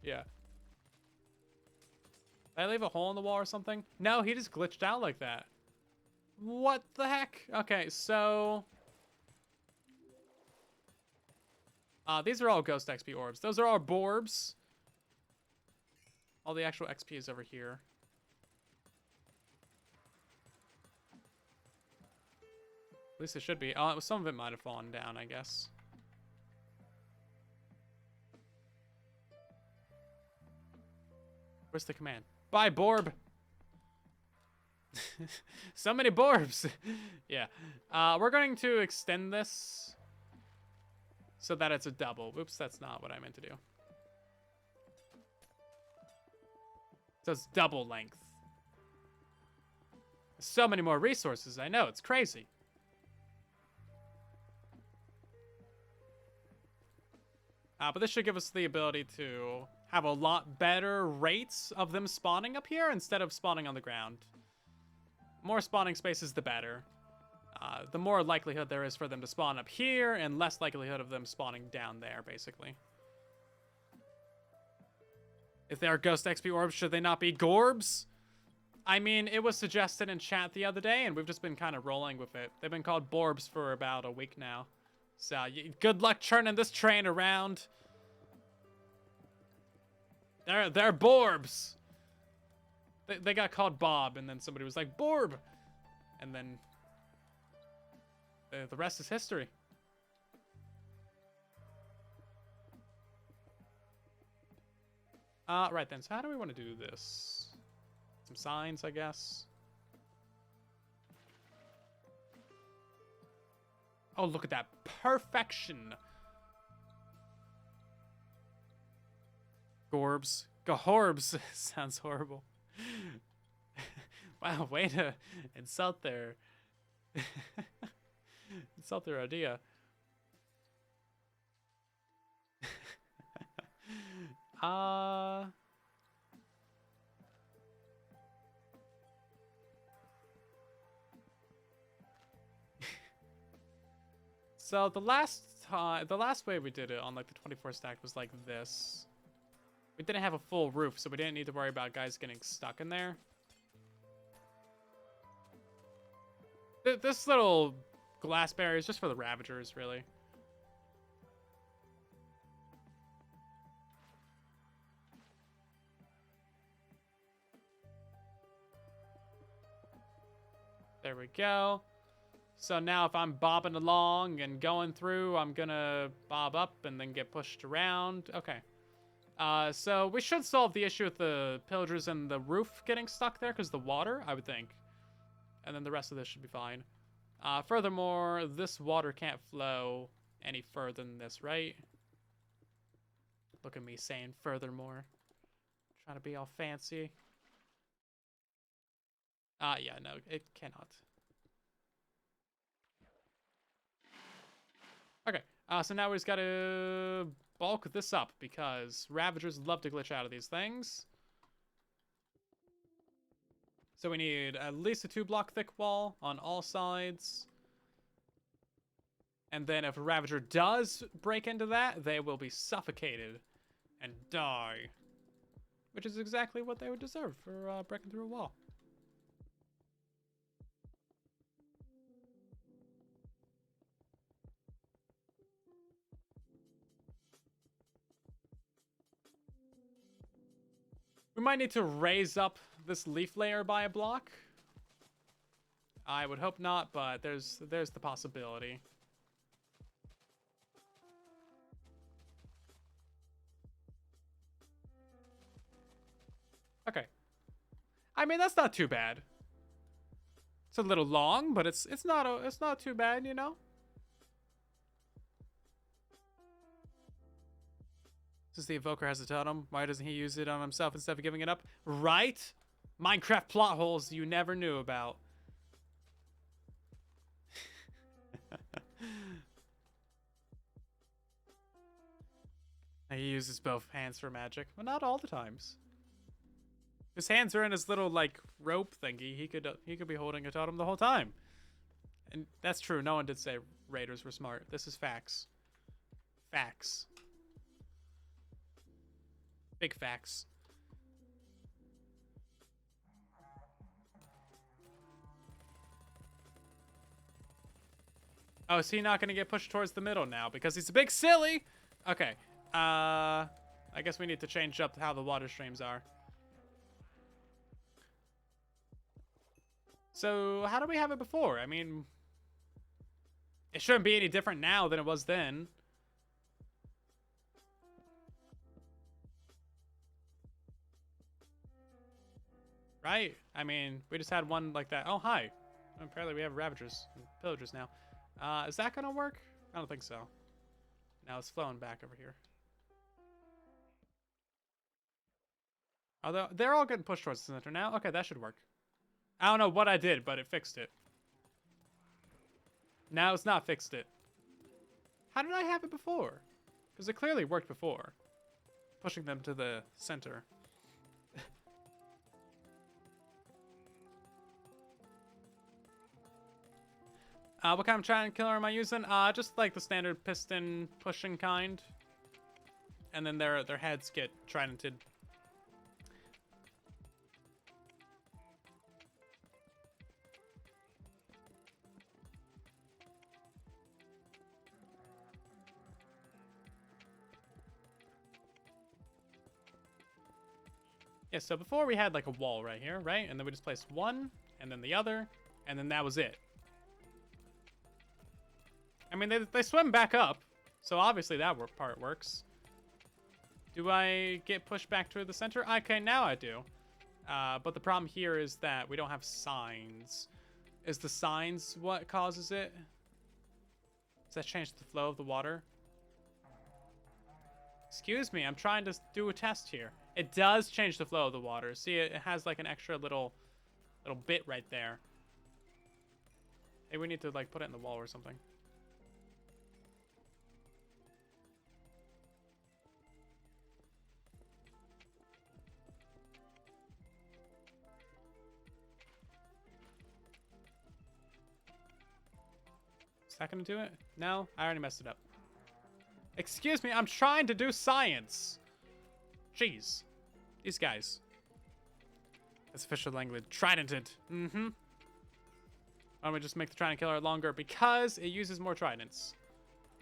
Speaker 1: Yeah. Did I leave a hole in the wall or something? No, he just glitched out like that. What the heck? Okay, so... these are all Ghost XP orbs. Those are our Borbs. All the actual XP is over here. At least it should be. Some of it might have fallen down, I guess. Where's the command? Bye, Borb! So many Borbs! Yeah. We're going to extend this so that it's a double. Oops, that's not what I meant to do. So it's double length. So many more resources, I know, it's crazy. But this should give us the ability to have a lot better rates of them spawning up here instead of spawning on the ground. More spawning spaces, the better. The more likelihood there is for them to spawn up here, and less likelihood of them spawning down there, basically. If they are Ghost XP orbs, should they not be Gorbs? I mean, it was suggested in chat the other day, and we've just been kind of rolling with it. They've been called Borbs for about a week now. So, good luck churning this train around. They're Borbs. They got called Bob, and then somebody was like, Borb! And then the rest is history. Right then, so how do we want to do this? Some signs, I guess. Oh, look at that perfection. Gorbs. Gahorbs sounds horrible. Wow, way to insult their insult their idea. So the last way we did it on like the 24 stack was like this. We didn't have a full roof, so we didn't need to worry about guys getting stuck in there. This little glass barrier is just for the Ravagers, really. There we go. So now if I'm bobbing along and going through, I'm gonna bob up and then get pushed around. Okay. So we should solve the issue with the pillagers and the roof getting stuck there because the water, I would think. And then the rest of this should be fine. Furthermore, this water can't flow any further than this, right? Look at me saying furthermore. Trying to be all fancy. Yeah, no, it cannot. Okay, so now we just gotta bulk this up because Ravagers love to glitch out of these things. So we need at least a 2-block thick wall on all sides. And then if a Ravager does break into that, they will be suffocated and die. Which is exactly what they would deserve for breaking through a wall. We might need to raise up this leaf layer by a block. I would hope not, but there's the possibility. Okay. I mean, that's not too bad. It's a little long, but it's not too bad, you know? Since the Evoker has a totem, why doesn't he use it on himself instead of giving it up? Right? Minecraft plot holes you never knew about. He uses both hands for magic. Well, not all the times. His hands are in his little, like, rope thingy. He could be holding a totem the whole time. And that's true. No one did say raiders were smart. This is facts. Facts. Big facts. Oh, is he not going to get pushed towards the middle now because he's a big silly? Okay. I guess we need to change up how the water streams are. So, how do we have it before? I mean, it shouldn't be any different now than it was then. Right? I mean, we just had one like that. Oh, hi. Apparently we have Ravagers and Pillagers now. Is that gonna work? I don't think so. Now it's flowing back over here. Although, they're all getting pushed towards the center now. Okay, that should work. I don't know what I did, but it fixed it. Now it's not fixed it. How did I have it before? Because it clearly worked before. Pushing them to the center. What kind of trident killer am I using? Just like the standard piston pushing kind. And then their heads get tridented. Yeah, so before we had like a wall right here, right? And then we just placed one, and then the other, and then that was it. I mean, they swim back up, so obviously that part works. Do I get pushed back to the center? Okay, now I do. But the problem here is that we don't have signs. Is the signs what causes it? Does that change the flow of the water? Excuse me, I'm trying to do a test here. It does change the flow of the water. See, it has like an extra little bit right there. Hey, we need to like put it in the wall or something. Is that gonna do it? No, I already messed it up. Excuse me, I'm trying to do science. Jeez. These guys. That's official language. Tridented. Mm-hmm. Why don't we just make the trident killer longer? Because it uses more tridents.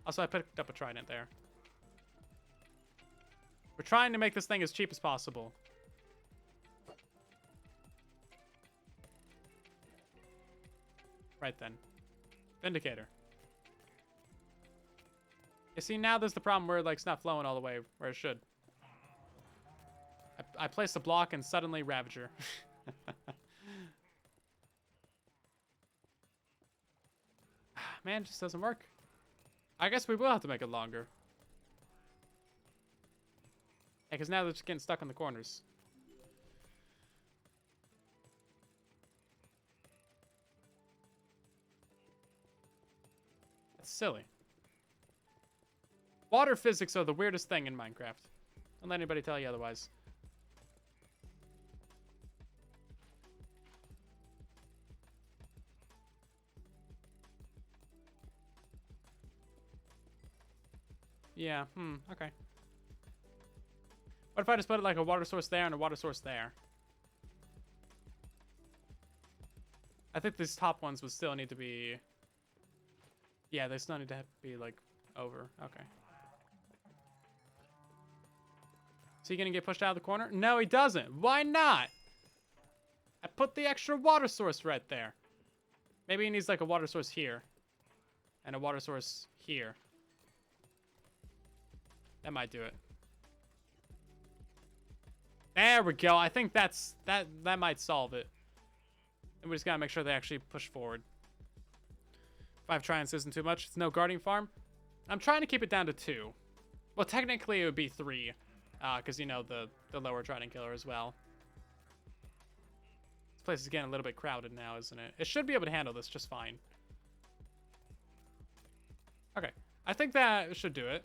Speaker 1: Also, I picked up a trident there. We're trying to make this thing as cheap as possible. Right then. Vindicator. You see, now there's the problem where like it's not flowing all the way where it should. I placed a block and suddenly Ravager. Man, it just doesn't work. I guess we will have to make it longer. Yeah, because now they're just getting stuck in the corners. That's silly. Water physics are the weirdest thing in Minecraft. Don't let anybody tell you otherwise. Yeah, okay. What if I just put like a water source there and a water source there? I think these top ones would still need to be... Yeah, they still need to be like over. Okay. Is he gonna get pushed out of the corner? No, he doesn't. Why not? I put the extra water source right there. Maybe he needs like a water source here. And a water source here. That might do it. There we go. I think that might solve it. And we just gotta make sure they actually push forward. 5 triumphs isn't too much. It's no guarding farm. I'm trying to keep it down to 2. Well, technically it would be 3. Because, you know, the lower trident killer as well. This place is getting a little bit crowded now, isn't it? It should be able to handle this just fine. Okay. I think that should do it.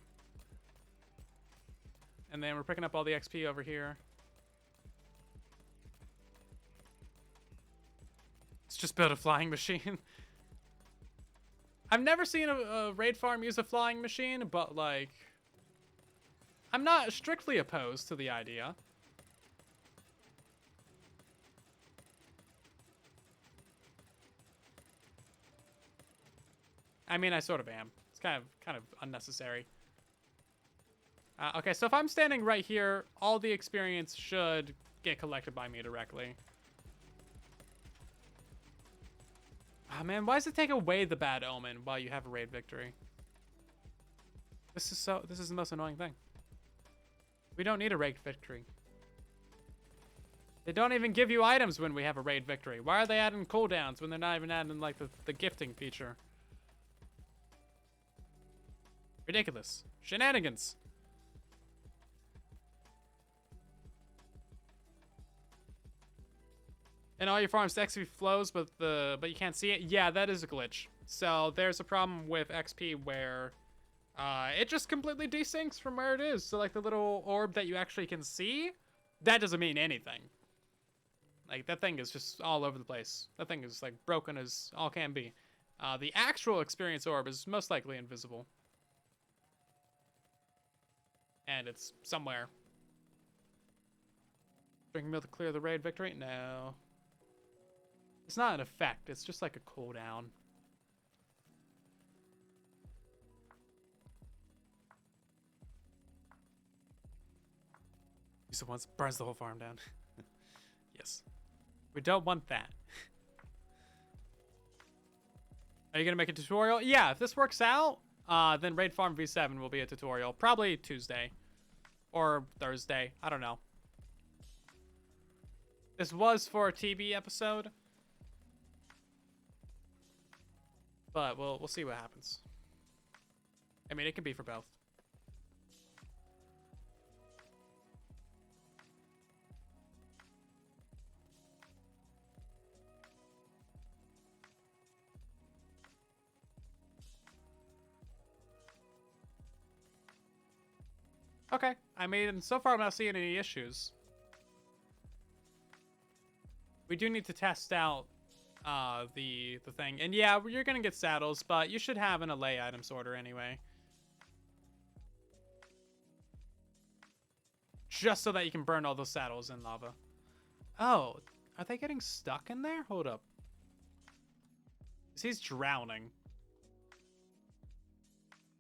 Speaker 1: And then we're picking up all the XP over here. Let's just build a flying machine. I've never seen a raid farm use a flying machine, but, like... I'm not strictly opposed to the idea. I mean, I sort of am. It's kind of unnecessary. Okay, so if I'm standing right here, all the experience should get collected by me directly. Oh man, why does it take away the bad omen while you have a raid victory? This is the most annoying thing. We don't need a raid victory. They don't even give you items when we have a raid victory. Why are they adding cooldowns when they're not even adding like the gifting feature? Ridiculous. Shenanigans. And all your farms XP flows, but you can't see it. Yeah, that is a glitch. So there's a problem with XP where it just completely desyncs from where it is. So like the little orb that you actually can see, that doesn't mean anything. Like that thing is just all over the place. That thing is like broken as all can be. The actual experience orb is most likely invisible. And it's somewhere. Drinking milk to clear the raid victory? No. It's not an effect, it's just like a cooldown. Use it once, burns the whole farm down. Yes. We don't want that. Are you gonna make a tutorial? Yeah, if this works out, then Raid Farm V7 will be a tutorial. Probably Tuesday. Or Thursday. I don't know. This was for a TV episode. But we'll see what happens. I mean, it can be for both. Okay. I mean, so far I'm not seeing any issues. We do need to test out the thing. And yeah, you're gonna get saddles, but you should have an allay item sorter anyway. Just so that you can burn all those saddles in lava. Oh, are they getting stuck in there? Hold up. He's drowning.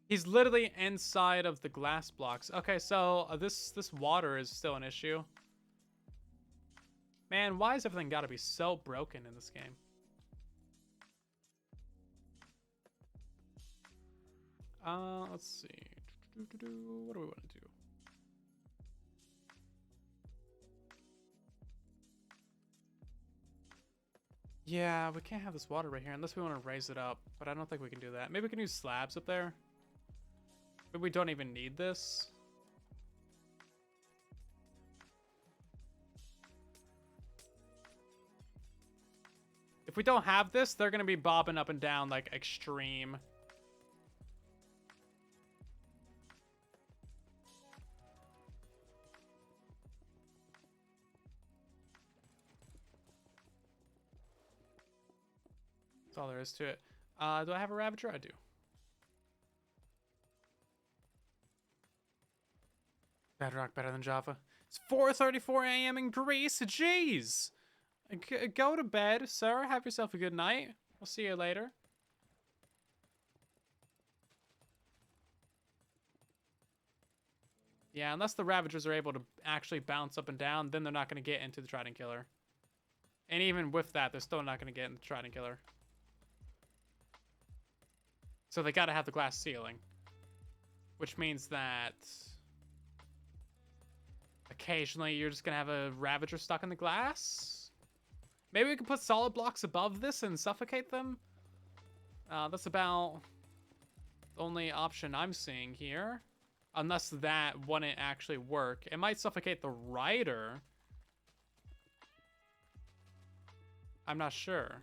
Speaker 1: He's literally inside of the glass blocks. Okay, so this water is still an issue. Man, why has everything got to be so broken in this game? Let's see. What do we want to do? Yeah, we can't have this water right here unless we want to raise it up, but I don't think we can do that. Maybe we can use slabs up there. Maybe we don't even need this. If we don't have this, they're going to be bobbing up and down like extreme. That's all there is to it. Do I have a Ravager? I do. Bedrock better than Java. It's 4:34 a.m. in Greece. Jeez. Go to bed, sir. Have yourself a good night. I'll see you later. Yeah, unless the Ravagers are able to actually bounce up and down, then they're not going to get into the Trident Killer. And even with that, they're still not going to get into the Trident Killer. So they got to have the glass ceiling. Which means that occasionally you're just going to have a Ravager stuck in the glass. Maybe we can put solid blocks above this and suffocate them. That's about the only option I'm seeing here. Unless that wouldn't actually work. It might suffocate the rider. I'm not sure.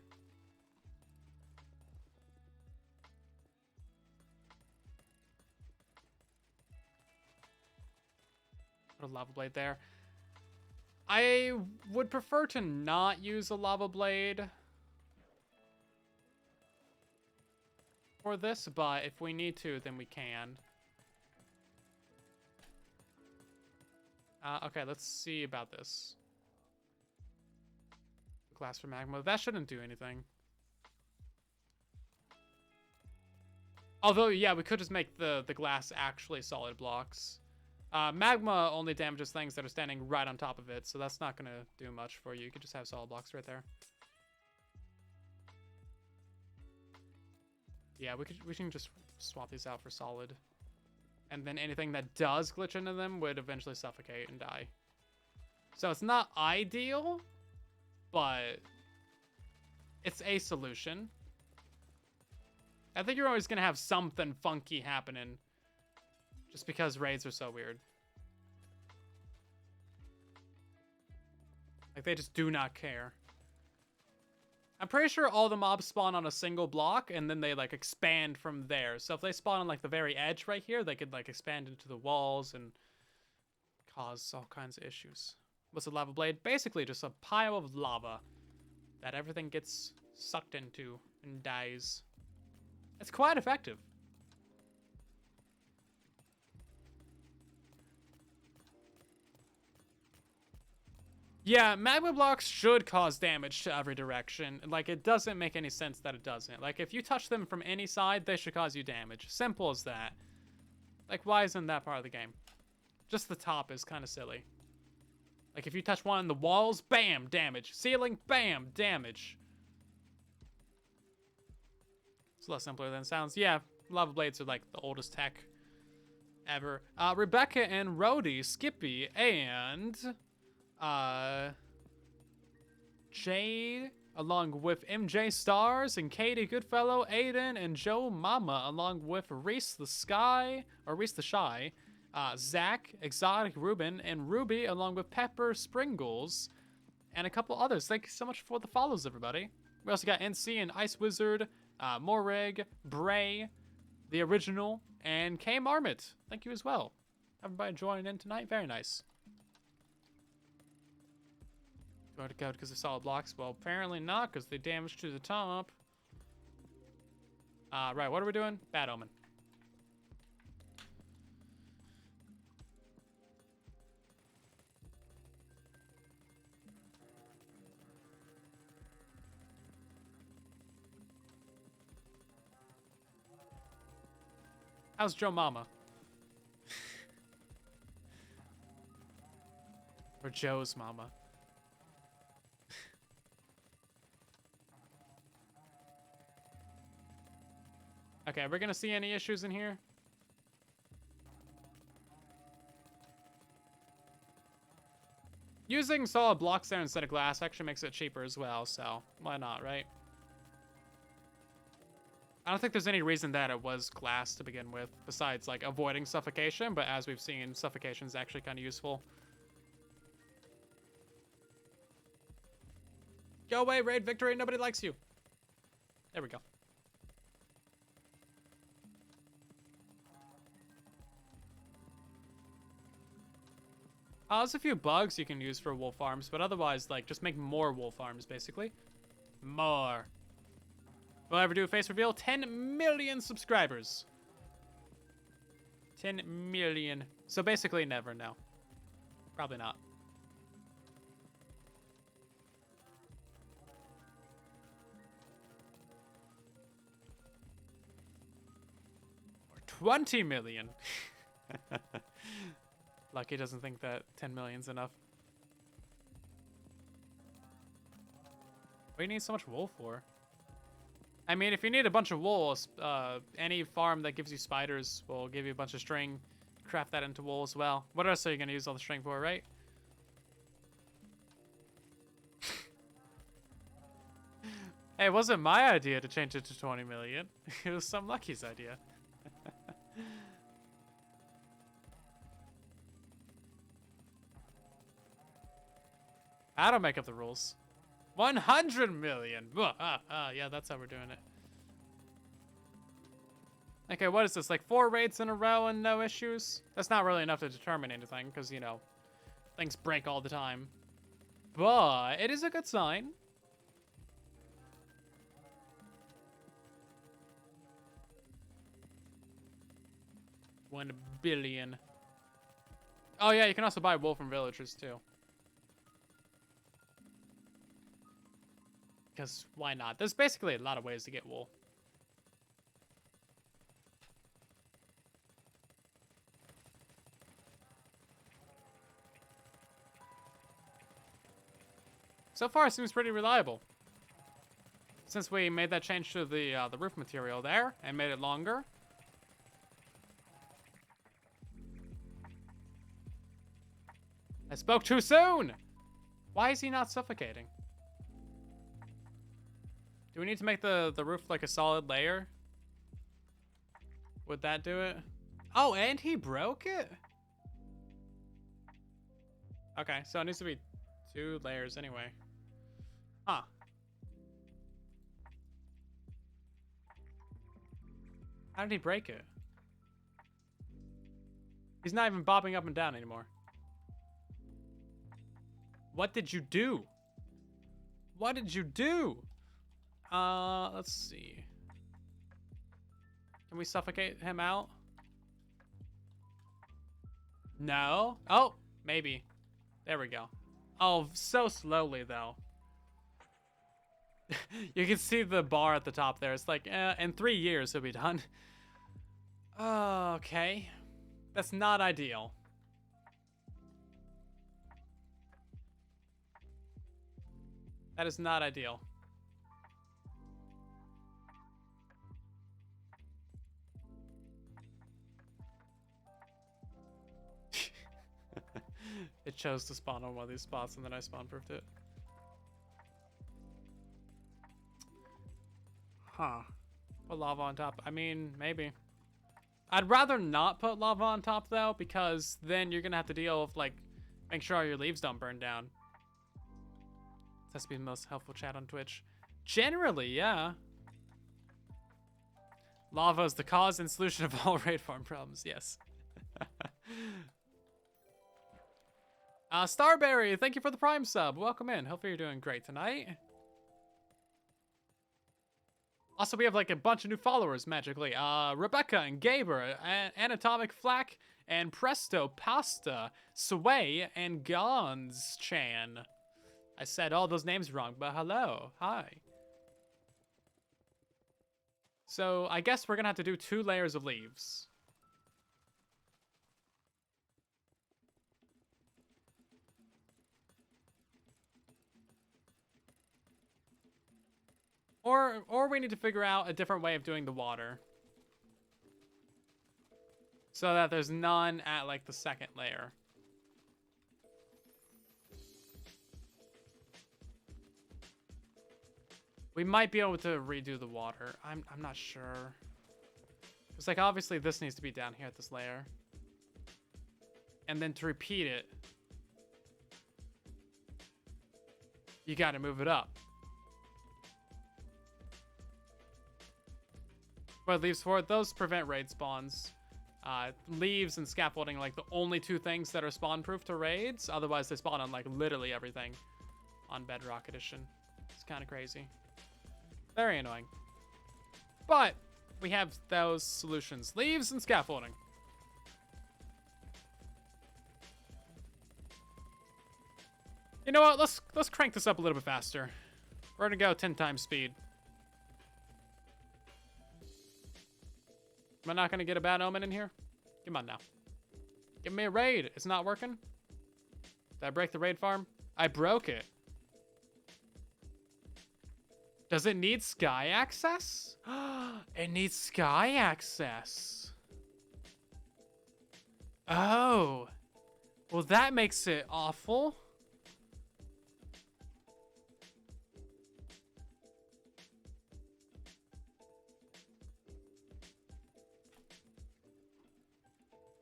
Speaker 1: Put a lava blade there. I would prefer to not use a lava blade for this, but if we need to, then we can. Okay, let's see about this. Glass for magma. That shouldn't do anything. Although, yeah, we could just make the glass actually solid blocks. Magma only damages things that are standing right on top of it, so that's not going to do much for you. You could just have solid blocks right there. Yeah, we can just swap these out for solid. And then anything that does glitch into them would eventually suffocate and die. So it's not ideal, but it's a solution. I think you're always going to have something funky happening just because raids are so weird. Like, they just do not care. I'm pretty sure all the mobs spawn on a single block, and then they, like, expand from there. So if they spawn on, like, the very edge right here, they could, like, expand into the walls and cause all kinds of issues. What's a lava blade? Basically just a pile of lava that everything gets sucked into and dies. It's quite effective. Yeah, magma blocks should cause damage to every direction. Like, it doesn't make any sense that it doesn't. Like, if you touch them from any side, they should cause you damage. Simple as that. Like, why isn't that part of the game? Just the top is kind of silly. Like, if you touch one in the walls, bam, damage. Ceiling, bam, damage. It's a lot simpler than it sounds. Yeah, lava blades are, like, the oldest tech ever. Rebecca and Rhodey, Skippy, and Jade, along with MJ Stars and Katie Goodfellow, Aiden and Joe Mama, along with Reese the Shy, Zach, Exotic Ruben, and Ruby, along with Pepper Springles, and a couple others. Thank you so much for the follows, everybody. We also got NC and Ice Wizard, Morrig, Bray, the original, and K Marmot. Thank you as well. Everybody joining in tonight. Very nice. Go to go because of solid blocks. Well, apparently not, because they damage to the top. Right, what are we doing? Bad Omen. How's Joe Mama? Or Joe's mama. Okay, we're gonna see any issues in here? Using solid blocks there instead of glass actually makes it cheaper as well, so why not, right? I don't think there's any reason that it was glass to begin with, besides, like, avoiding suffocation, but as we've seen, suffocation is actually kind of useful. Go away, raid victory, nobody likes you. There we go. There's a few bugs you can use for wolf farms, but otherwise, like, just make more wolf farms, basically. More. Will I ever do a face reveal? 10 million subscribers. 10 million. So basically never, no. Probably not. Or 20 million. Lucky doesn't think that 10 million's enough. What do you need so much wool for? I mean, if you need a bunch of wool, any farm that gives you spiders will give you a bunch of string. Craft that into wool as well. What else are you going to use all the string for, right? Hey, it wasn't my idea to change it to 20 million. It was some Lucky's idea. I don't make up the rules. 100 million. Yeah, that's how we're doing it. Okay, what is this? Like 4 raids in a row and no issues? That's not really enough to determine anything because, you know, things break all the time. But it is a good sign. $1 billion. Oh yeah, you can also buy wool from villagers too. Because why not? There's basically a lot of ways to get wool. So far, it seems pretty reliable. Since we made that change to the roof material there and made it longer. I spoke too soon! Why is he not suffocating? Do we need to make the roof like a solid layer? Would that do it? Oh, and he broke it? Okay, so it needs to be 2 layers anyway. Huh. How did he break it? He's not even bobbing up and down anymore. What did you do? What did you do? Let's see. Can we suffocate him out? No? Oh, maybe. There we go. Oh, so slowly though. You can see the bar at the top there. It's like, in 3 years he'll be done. Okay. That's not ideal. That is not ideal. It chose to spawn on one of these spots and then I spawn proofed it. Huh. Put lava on top. I mean, maybe. I'd rather not put lava on top though, because then you're gonna have to deal with like, make sure all your leaves don't burn down. That's be the most helpful chat on Twitch. Generally, yeah. Lava is the cause and solution of all raid farm problems, yes. Starberry, thank you for the Prime sub. Welcome in. Hopefully you're doing great tonight. Also, we have like a bunch of new followers magically. Rebecca and Gaber, Anatomic Flack, and Presto Pasta, Sway, and Gons Chan. I said all those names wrong, but hello. Hi. So I guess we're gonna have to do 2 layers of leaves. Or we need to figure out a different way of doing the water. So that there's none at like the 2nd layer. We might be able to redo the water. I'm not sure. It's like obviously this needs to be down here at this layer. And then to repeat it, you gotta move it up. What leaves for it? Those prevent raid spawns. Leaves and scaffolding are like the only 2 things that are spawn proof to raids. Otherwise they spawn on like literally everything on Bedrock Edition. It's kind of crazy. Very annoying. But we have those solutions. Leaves and scaffolding. You know what? Let's crank this up a little bit faster. We're gonna go 10 times speed. Am I not gonna get a bad omen in here? Come on now. Give me a raid. It's not working. Did I break the raid farm? I broke it. Does it need sky access? It needs sky access. Oh. Well, that makes it awful.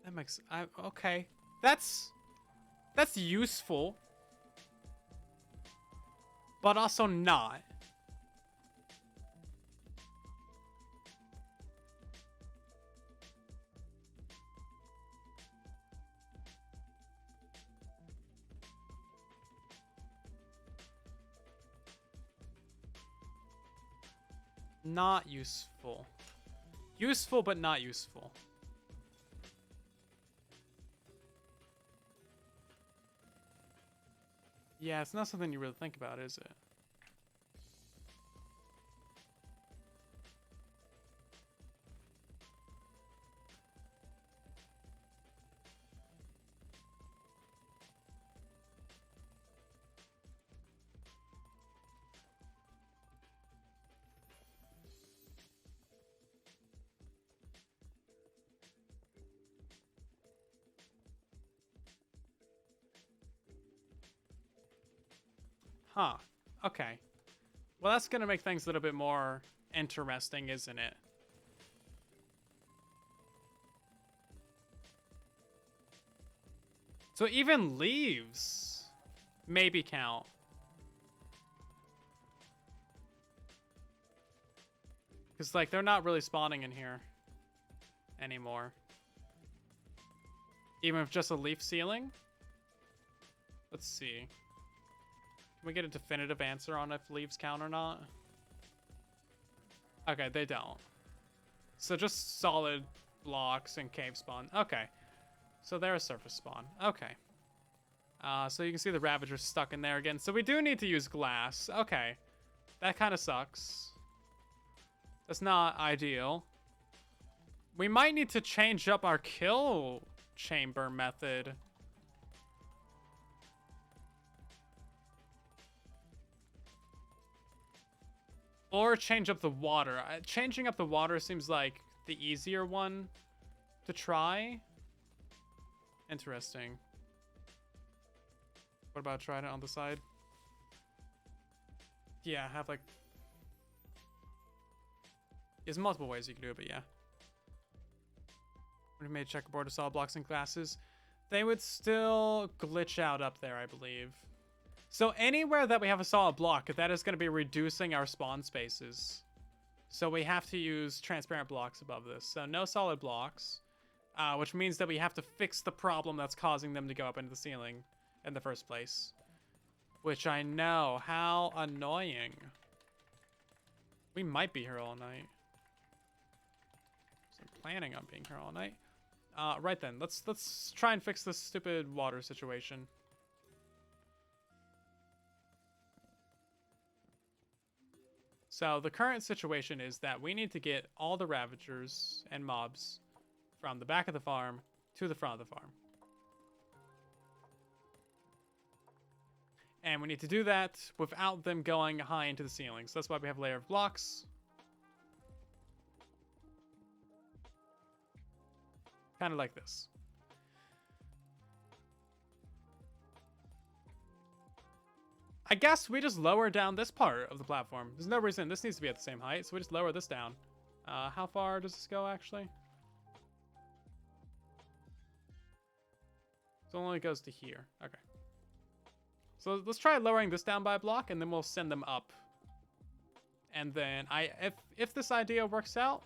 Speaker 1: That makes... okay. That's useful. But also not. Not useful. Useful, but not useful. Yeah, it's not something you really think about, is it? Huh. Okay. Well, that's gonna make things a little bit more interesting, isn't it? So even leaves maybe count. Because, like, they're not really spawning in here anymore. Even if just a leaf ceiling? Let's see. Can we get a definitive answer on if leaves count or not? Okay, they don't. So just solid blocks and cave spawn. Okay. So they're a surface spawn. Okay. So you can see the Ravager's stuck in there again. So we do need to use glass. Okay. That kind of sucks. That's not ideal. We might need to change up our kill chamber method. Or change up the water. Changing up the water seems like the easier one to try. Interesting. What about trying it on the side? Yeah, have like... There's multiple ways you can do it, but yeah. When we made checkerboard of solid blocks and glasses, they would still glitch out up there, I believe. So anywhere that we have a solid block, that is going to be reducing our spawn spaces. So we have to use transparent blocks above this. So no solid blocks, which means that we have to fix the problem that's causing them to go up into the ceiling in the first place. Which I know, how annoying. We might be here all night. So I'm planning on being here all night. Right then, let's try and fix this stupid water situation. So the current situation is that we need to get all the Ravagers and mobs from the back of the farm to the front of the farm. And we need to do that without them going high into the ceiling. So that's why we have a layer of blocks. Kind of like this. I guess we just lower down this part of the platform. There's no reason this needs to be at the same height, so we just lower this down. How far does this go, actually? So it only goes to here. Okay. So let's try lowering this down by a block, and then we'll send them up. And then if this idea works out,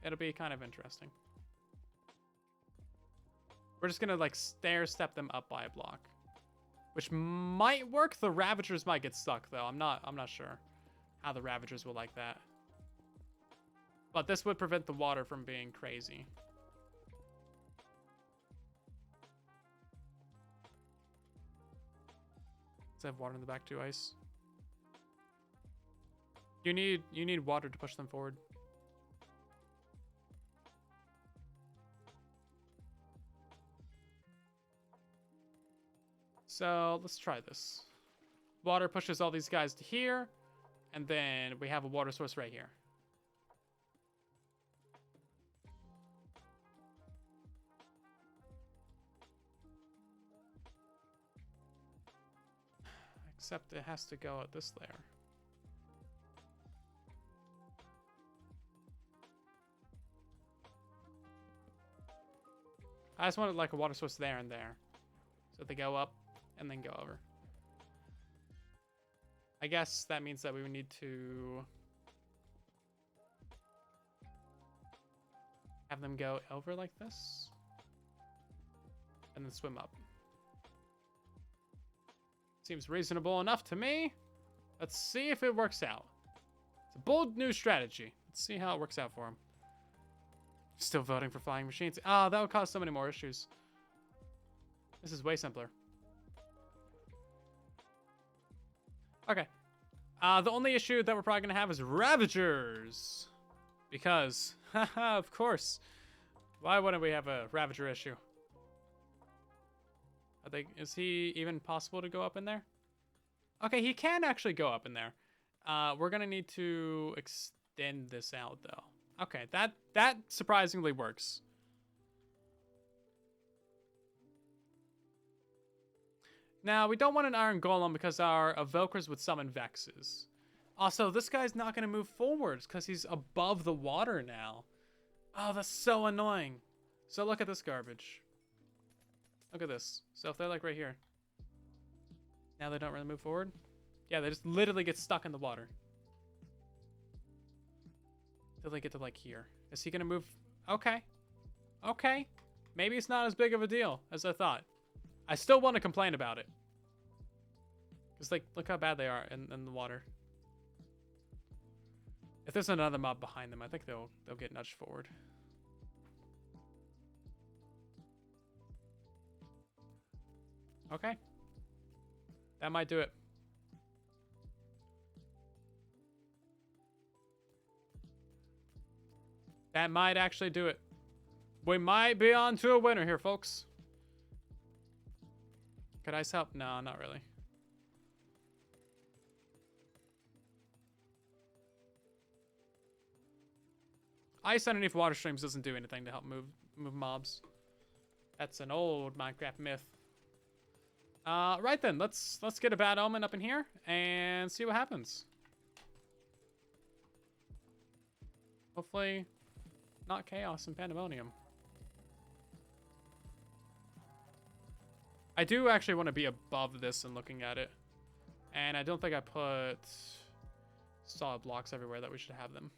Speaker 1: it'll be kind of interesting. We're just gonna like stair step them up by a block. Which might work. The Ravagers might get stuck though. I'm not sure how the Ravagers will like that. But this would prevent the water from being crazy. Does it have water in the back too, Ice? You need water to push them forward. So let's try this. Water pushes all these guys to here, and then we have a water source right here. Except it has to go at this layer. I just wanted like a water source there and there. So they go up and then go over. I guess that means that we would need to have them go over like this and then swim up. Seems reasonable enough to me. Let's see if it works out. It's a bold new strategy. Let's see how it works out for him. Still voting for flying machines. Ah, that would cause so many more issues. This is way simpler. Okay. The only issue that we're probably going to have is Ravagers. Because, haha, of course. Why wouldn't we have a Ravager issue? Is he even possible to go up in there? Okay, he can actually go up in there. We're going to need to extend this out, though. Okay, that surprisingly works. Now, we don't want an Iron Golem because our Evokers would summon Vexes. Also, this guy's not going to move forwards because he's above the water now. Oh, that's so annoying. So look at this garbage. Look at this. So if they're like right here. Now they don't really move forward. Yeah, they just literally get stuck in the water. Till they get to like here. Is he gonna move? Okay. Okay. Maybe it's not as big of a deal as I thought. I still want to complain about it. Because like, look how bad they are in the water. If there's another mob behind them, I think they'll get nudged forward. Okay. That might do it. That might actually do it. We might be on to a winner here, folks. Could Ice help? No, not really. Ice underneath water streams doesn't do anything to help move mobs. That's an old Minecraft myth. Right then, let's get a bad omen up in here and see what happens. Hopefully, not chaos and pandemonium. I do actually want to be above this and looking at it, and I don't think I put solid blocks everywhere that we should have them.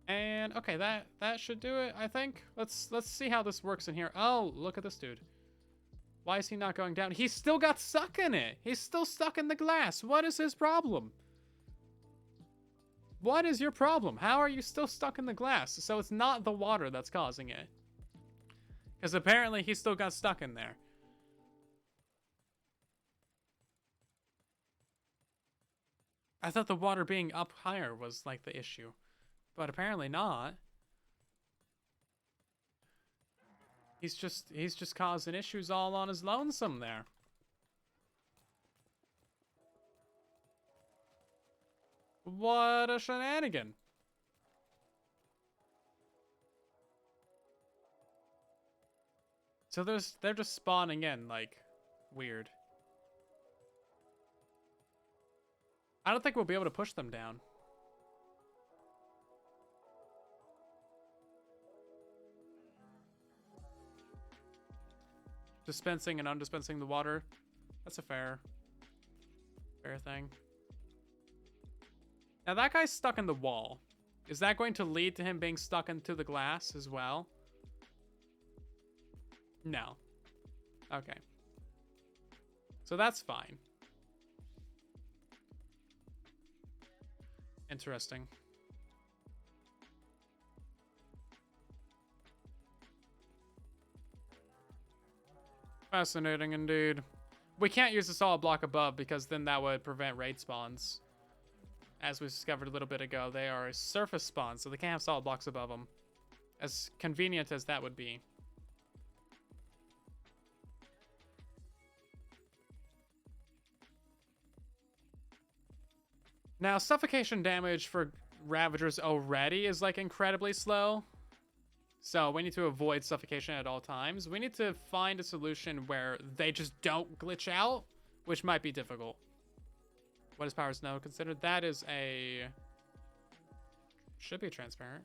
Speaker 1: And okay, that should do it, I think. Let's see how this works in here. Oh, look at this dude. Why is he not going down? He's still got stuck in it. He's still stuck in the glass. What is his problem? What is your problem? How are you still stuck in the glass? So it's not the water that's causing it. Because apparently he still got stuck in there. I thought the water being up higher was like the issue. But apparently not. He's just causing issues all on his lonesome there. What a shenanigan. So they're just spawning in like weird. I don't think we'll be able to push them down. Dispensing and undispensing the water. That's a fair thing. Now that guy's stuck in the wall. Is that going to lead to him being stuck into the glass as well? No. Okay. So that's fine. Interesting. Fascinating indeed. We can't use the solid block above because then that would prevent raid spawns. As we discovered a little bit ago, they are surface spawns, so they can't have solid blocks above them. As convenient as that would be. Now, suffocation damage for Ravagers already is like incredibly slow. So we need to avoid suffocation at all times. We need to find a solution where they just don't glitch out, which might be difficult. What is Power Snow considered? That is a... should be transparent.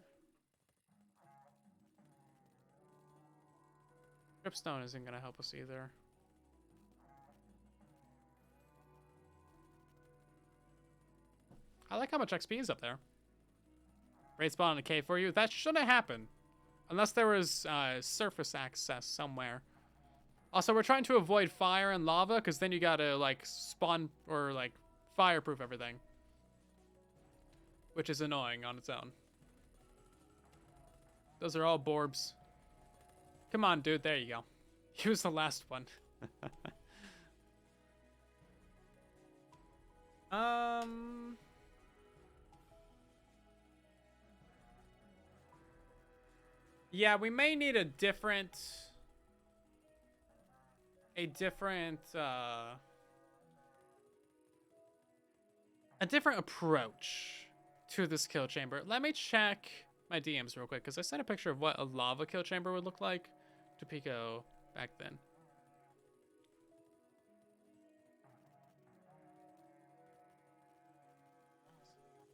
Speaker 1: Dripstone isn't going to help us either. I like how much XP is up there. Raid spawn in a cave for you. That shouldn't happen. Unless there was surface access somewhere. Also, we're trying to avoid fire and lava, because then you gotta, like, spawn, or, like, fireproof everything. Which is annoying on its own. Those are all Borbs. Come on, dude. There you go. Use the last one. Yeah, we may need a different approach to this kill chamber. Let me check my DMs real quick, because I sent a picture of what a lava kill chamber would look like to Pico back then.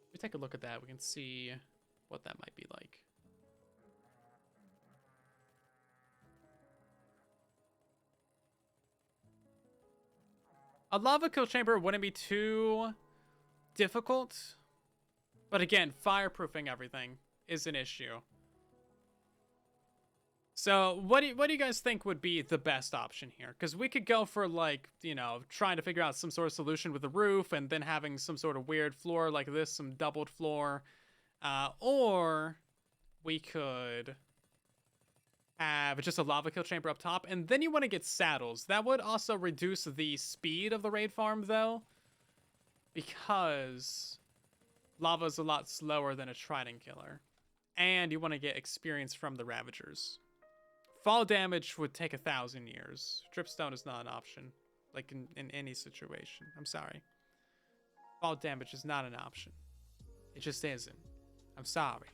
Speaker 1: If we take a look at that, we can see what that might be like. A lava kill chamber wouldn't be too difficult, but again, fireproofing everything is an issue. So what do you guys think would be the best option here? Because we could go for, like, you know, trying to figure out some sort of solution with the roof and then having some sort of weird floor like this, some doubled floor. Or we could have just a lava kill chamber up top, and then you want to get saddles. That would also reduce the speed of the raid farm, though, because lava is a lot slower than a trident killer, and you want to get experience from the Ravagers. Fall damage would take 1,000 years. Dripstone is not an option, like in any situation. I'm sorry. Fall damage is not an option. It just isn't. I'm sorry.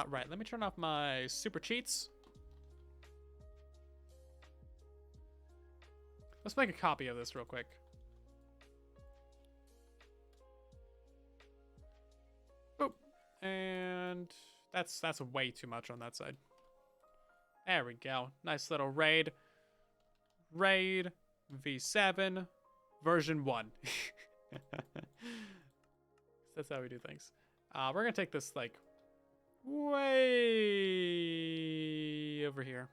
Speaker 1: Right, let me turn off my super cheats. Let's make a copy of this real quick. Boop. And that's way too much on that side. There we go. Nice little raid. Raid V7 version 1. That's how we do things. We're gonna take this, like, way over here.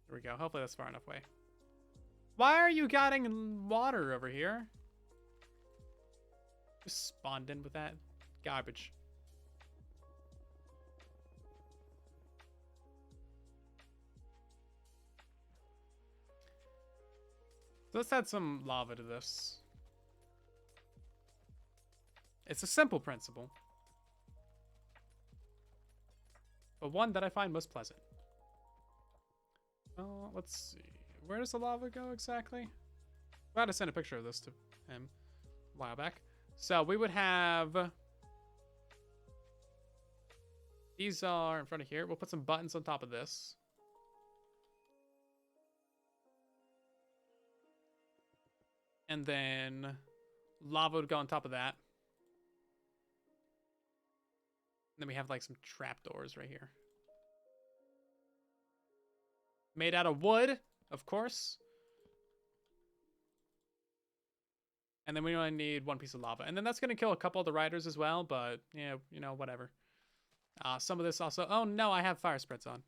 Speaker 1: There we go. Hopefully that's far enough away. Why are you getting water over here? Just spawned in with that garbage. So let's add some lava to this. It's a simple principle, but one that I find most pleasant. Let's see. Where does the lava go exactly? I had to send a picture of this to him a while back. So we would have... these are in front of here. We'll put some buttons on top of this. And then lava would go on top of that. And then we have, like, some trapdoors right here. Made out of wood, of course. And then we only need 1 piece of lava. And then that's going to kill a couple of the riders as well, but, yeah, you know, whatever. Some of this also... Oh, no, I have fire spreads on.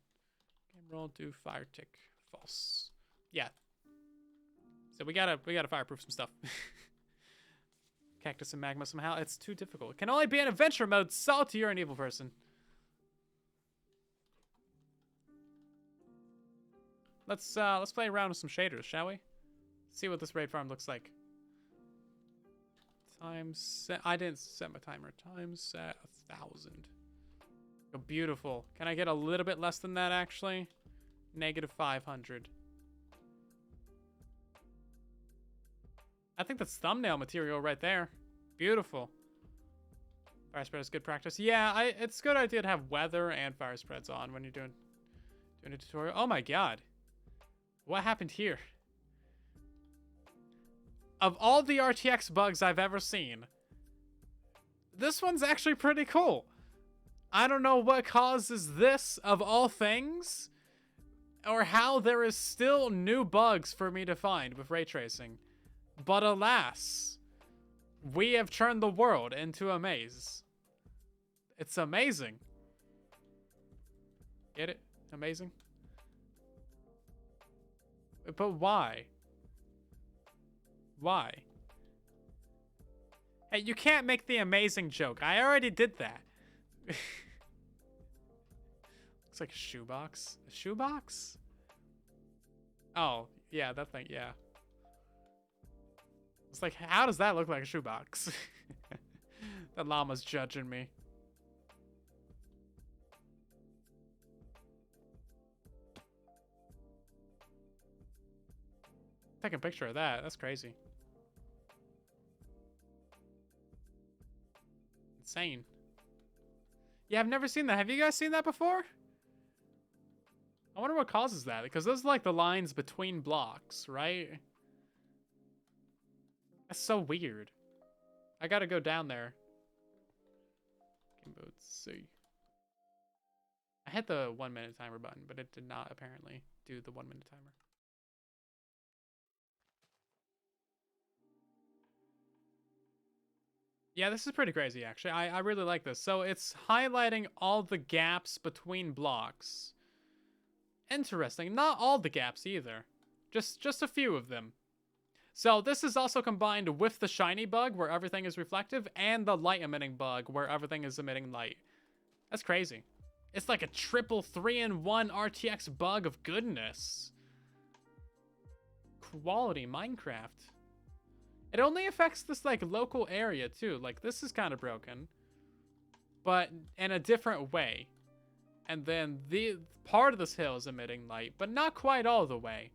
Speaker 1: Game roll, do fire tick. False. Yeah. So we gotta fireproof some stuff. Cactus and magma somehow. It's too difficult. It can only be in adventure mode. Salty, you're an evil person. Let's play around with some shaders, shall we? See what this raid farm looks like. Time set. I didn't set my timer. Time set 1,000. Oh, beautiful. Can I get a little bit less than that, actually? Negative 500. I think that's thumbnail material right there. Beautiful. Fire spread is good practice. Yeah, it's a good idea to have weather and fire spreads on when you're doing a tutorial. Oh my god. What happened here? Of all the RTX bugs I've ever seen, this one's actually pretty cool. I don't know what causes this of all things, or how there is still new bugs for me to find with ray tracing. But alas, we have turned the world into a maze. It's amazing. Get it? Amazing? But why? Why? Hey, you can't make the amazing joke. I already did that. Looks like a shoebox. A shoebox? Oh, yeah, that thing, yeah. It's like, how does that look like a shoebox? That llama's judging me. Take a picture of that. That's crazy. Insane. Yeah, I've never seen that. Have you guys seen that before? I wonder what causes that, because those are like the lines between blocks, right? That's so weird. I gotta go down there. Let's see. I hit the 1 minute timer button, but it did not apparently do the 1 minute timer. Yeah, this is pretty crazy, actually. I really like this. So it's highlighting all the gaps between blocks. Interesting. Not all the gaps either. Just a few of them. So this is also combined with the shiny bug, where everything is reflective, and the light emitting bug, where everything is emitting light. That's crazy. It's like a triple 3-in-1 RTX bug of goodness. Quality Minecraft. It only affects this, like, local area, too. Like, this is kind of broken. But in a different way. And then the part of this hill is emitting light, but not quite all the way.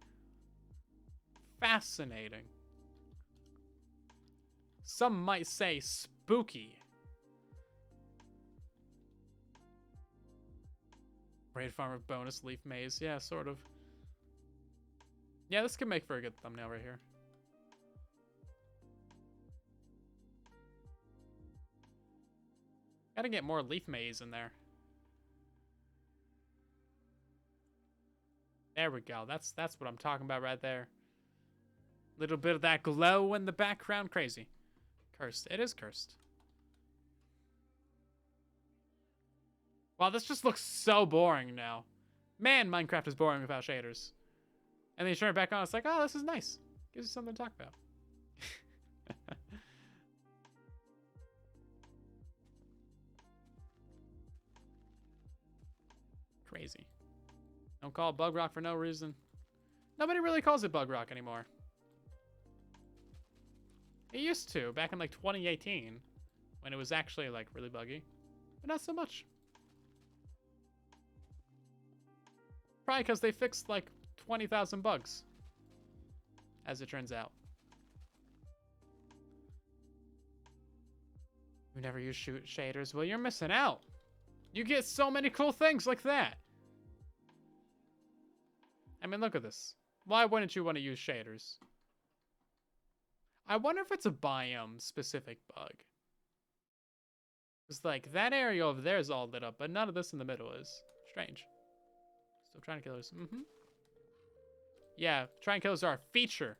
Speaker 1: Fascinating. Some might say spooky. Raid farmer bonus leaf maze. Yeah, sort of. Yeah, this could make for a good thumbnail right here. Gotta get more leaf maze in there. There we go. That's what I'm talking about right there. Little bit of that glow in the background. Crazy. Cursed. It is cursed. Wow, this just looks so boring now. Man, Minecraft is boring without shaders. And then you turn it back on, it's like, oh, this is nice. Gives you something to talk about. Crazy. Don't call it Bug Rock for no reason. Nobody really calls it Bug Rock anymore. It used to, back in like 2018, when it was actually like really buggy. But not so much. Probably because they fixed like 20,000 bugs. As it turns out. You never use shaders. Well, you're missing out. You get so many cool things like that. I mean, look at this. Why wouldn't you want to use shaders? I wonder if it's a biome-specific bug. It's like, that area over there is all lit up, but none of this in the middle is. Strange. Still trying to kill us. Yeah, trying killers are a feature.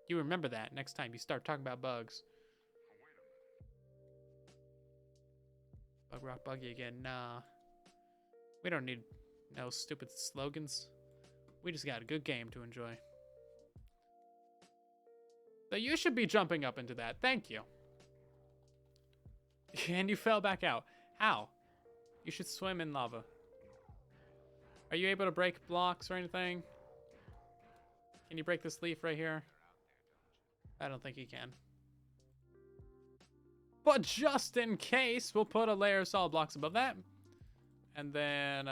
Speaker 1: You remember that next time you start talking about bugs. Bug rock buggy again. Nah. We don't need no stupid slogans. We just got a good game to enjoy. So you should be jumping up into that. Thank you. And you fell back out. How? You should swim in lava. Are you able to break blocks or anything? Can you break this leaf right here? I don't think you can. But just in case, we'll put a layer of solid blocks above that. And then,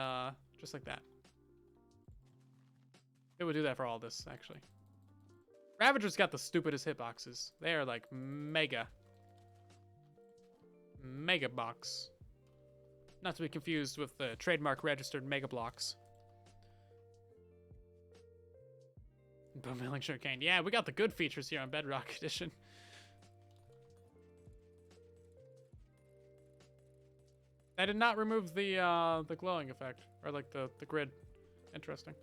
Speaker 1: just like that. It would do that for all this, actually. Ravager's got the stupidest hitboxes. They are like mega box. Not to be confused with the trademark registered mega blocks. Boomerang sugarcane. Yeah, we got the good features here on Bedrock Edition. I did not remove the glowing effect, or like the grid. Interesting.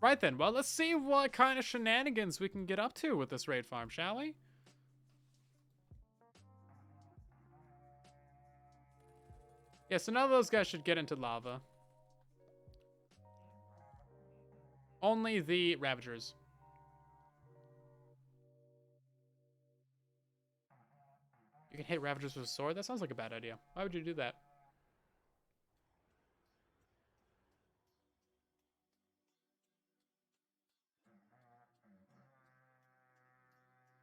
Speaker 1: Right then, well, let's see what kind of shenanigans we can get up to with this raid farm, shall we? Yeah, so none of those guys should get into lava. Only the Ravagers. You can hit Ravagers with a sword? That sounds like a bad idea. Why would you do that?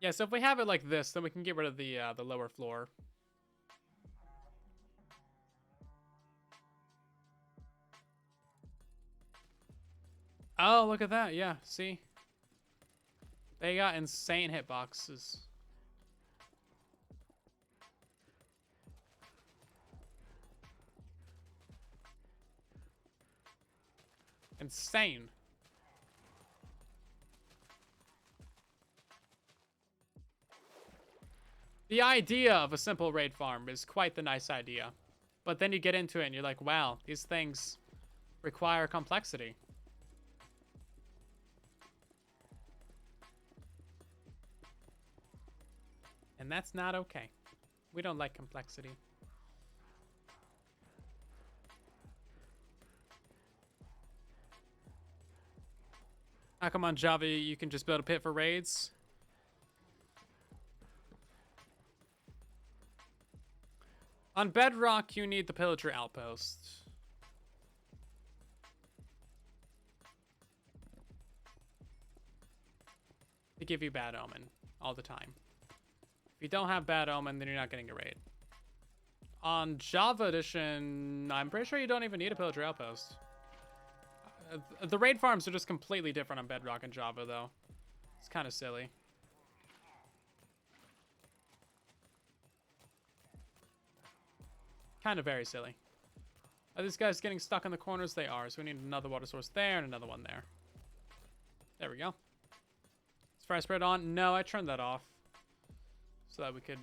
Speaker 1: Yeah, so if we have it like this, then we can get rid of the lower floor. Oh, look at that. Yeah, see? They got insane hitboxes. Insane. The idea of a simple raid farm is quite the nice idea. But then you get into it and you're like, wow, these things require complexity. And that's not okay. We don't like complexity. How come on Java you can just build a pit for raids? On Bedrock, you need the pillager outpost. To give you bad omen all the time. If you don't have bad omen, then you're not getting a raid. On Java Edition, I'm pretty sure you don't even need a pillager outpost. The raid farms are just completely different on Bedrock and Java, though. It's kind of silly. Kind of very silly. Are these guys getting stuck in the corners? They are, so we need another water source there and another one there. There we go. Is fire spread on? No, I turned that off. So that we could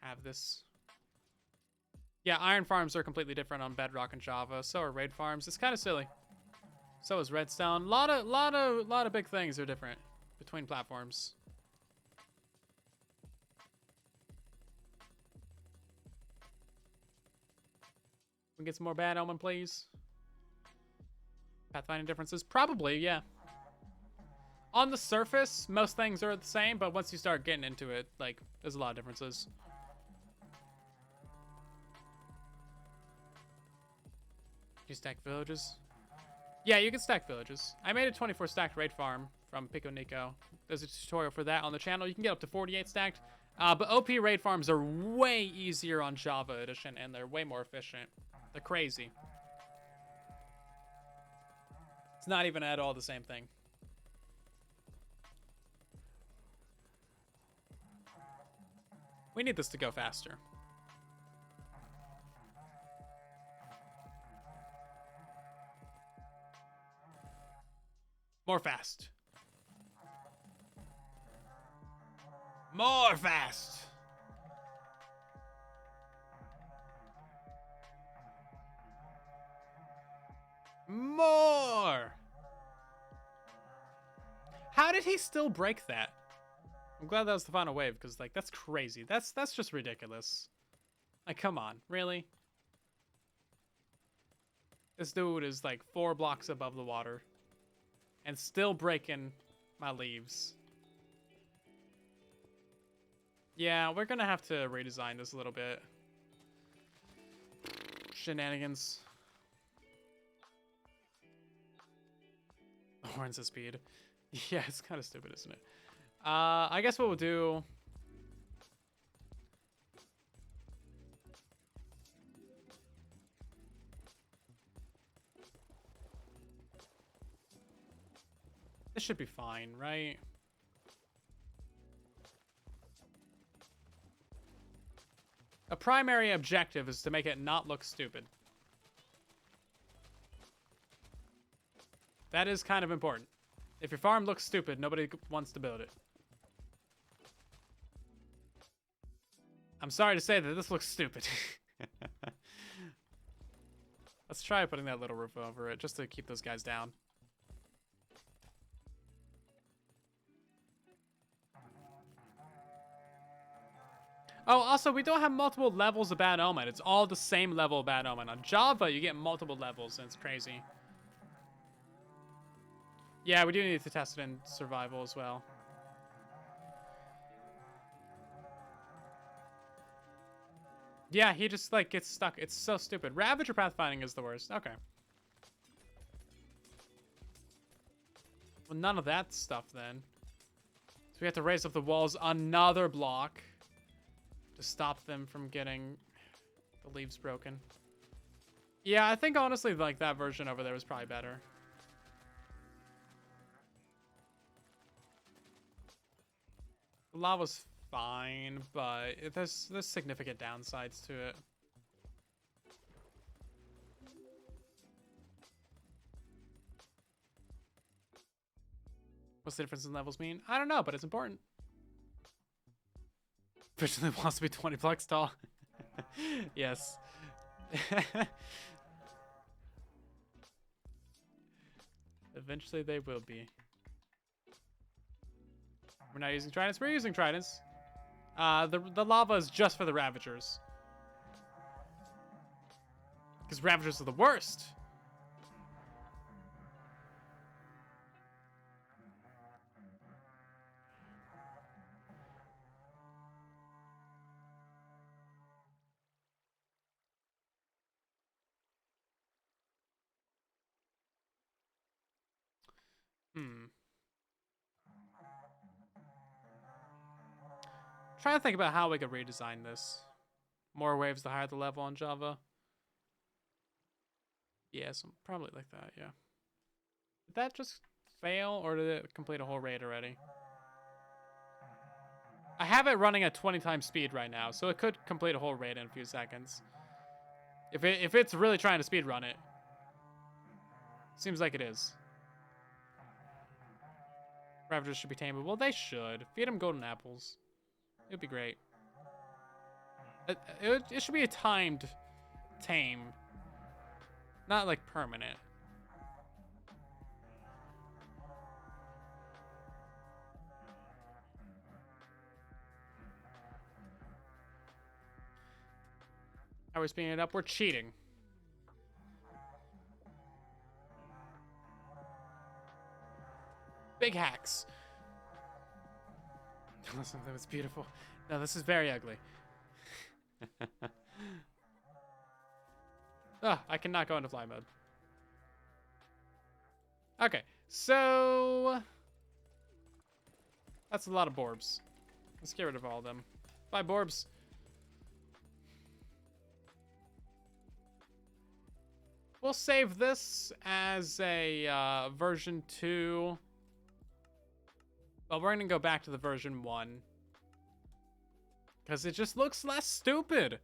Speaker 1: have this. Yeah, iron farms are completely different on Bedrock and Java. So are raid farms. It's kind of silly. So is redstone. Lot of big things are different between platforms. We get some more bad omen, please. Pathfinding differences? Probably, yeah. On the surface, most things are the same, but once you start getting into it, like, there's a lot of differences. You stack villages? Yeah, you can stack villages. I made a 24 stacked raid farm from Pico Nico. There's a tutorial for that on the channel. You can get up to 48 stacked. But OP raid farms are way easier on Java Edition, and they're way more efficient. They're crazy. It's not even at all the same thing. We need this to go faster. More fast. More fast. More! How did he still break that? I'm glad that was the final wave, because, like, that's crazy. That's just ridiculous. Like, come on. Really? This dude is, like, 4 blocks above the water. And still breaking my leaves. Yeah, we're gonna have to redesign this a little bit. Shenanigans. Horns of speed. Yeah, it's kind of stupid, isn't it? I guess what we'll do... This should be fine, right? A primary objective is to make it not look stupid. That is kind of important. If your farm looks stupid, nobody wants to build it. I'm sorry to say that this looks stupid. Let's try putting that little roof over it, just to keep those guys down. Oh, also, we don't have multiple levels of Bad Omen. It's all the same level of Bad Omen. On Java, you get multiple levels, and it's crazy. Yeah, we do need to test it in survival as well. Yeah, he just, like, gets stuck. It's so stupid. Ravager pathfinding is the worst. Okay. Well, none of that stuff, then. So we have to raise up the walls another block to stop them from getting the leaves broken. Yeah, I think, honestly, like, that version over there was probably better. The lava's fine, but there's significant downsides to it. What's the difference in levels mean? I don't know, but it's important. Originally wants to be 20 blocks tall. Yes. Eventually they will be. We're not using tridents. We're using tridents. The lava is just for the Ravagers. Because Ravagers are the worst. Trying to think about how we could redesign this. More waves the higher the level on Java. Yeah, so probably like that, yeah. Did that just fail, or did it complete a whole raid already? I have it running at 20 times speed right now, so it could complete a whole raid in a few seconds. If it's really trying to speed run it. Seems like it is. Ravagers should be tamed. Well, they should. Feed them golden apples. It would be great. It should be a timed tame. Not, like, permanent. How are we speeding it up? We're cheating. Big hacks. That was beautiful. No, this is very ugly. I cannot go into fly mode. Okay, so... That's a lot of Borbs. Let's get rid of all of them. Bye, Borbs. We'll save this as a version 2. Well, we're going to go back to the version 1. Because it just looks less stupid.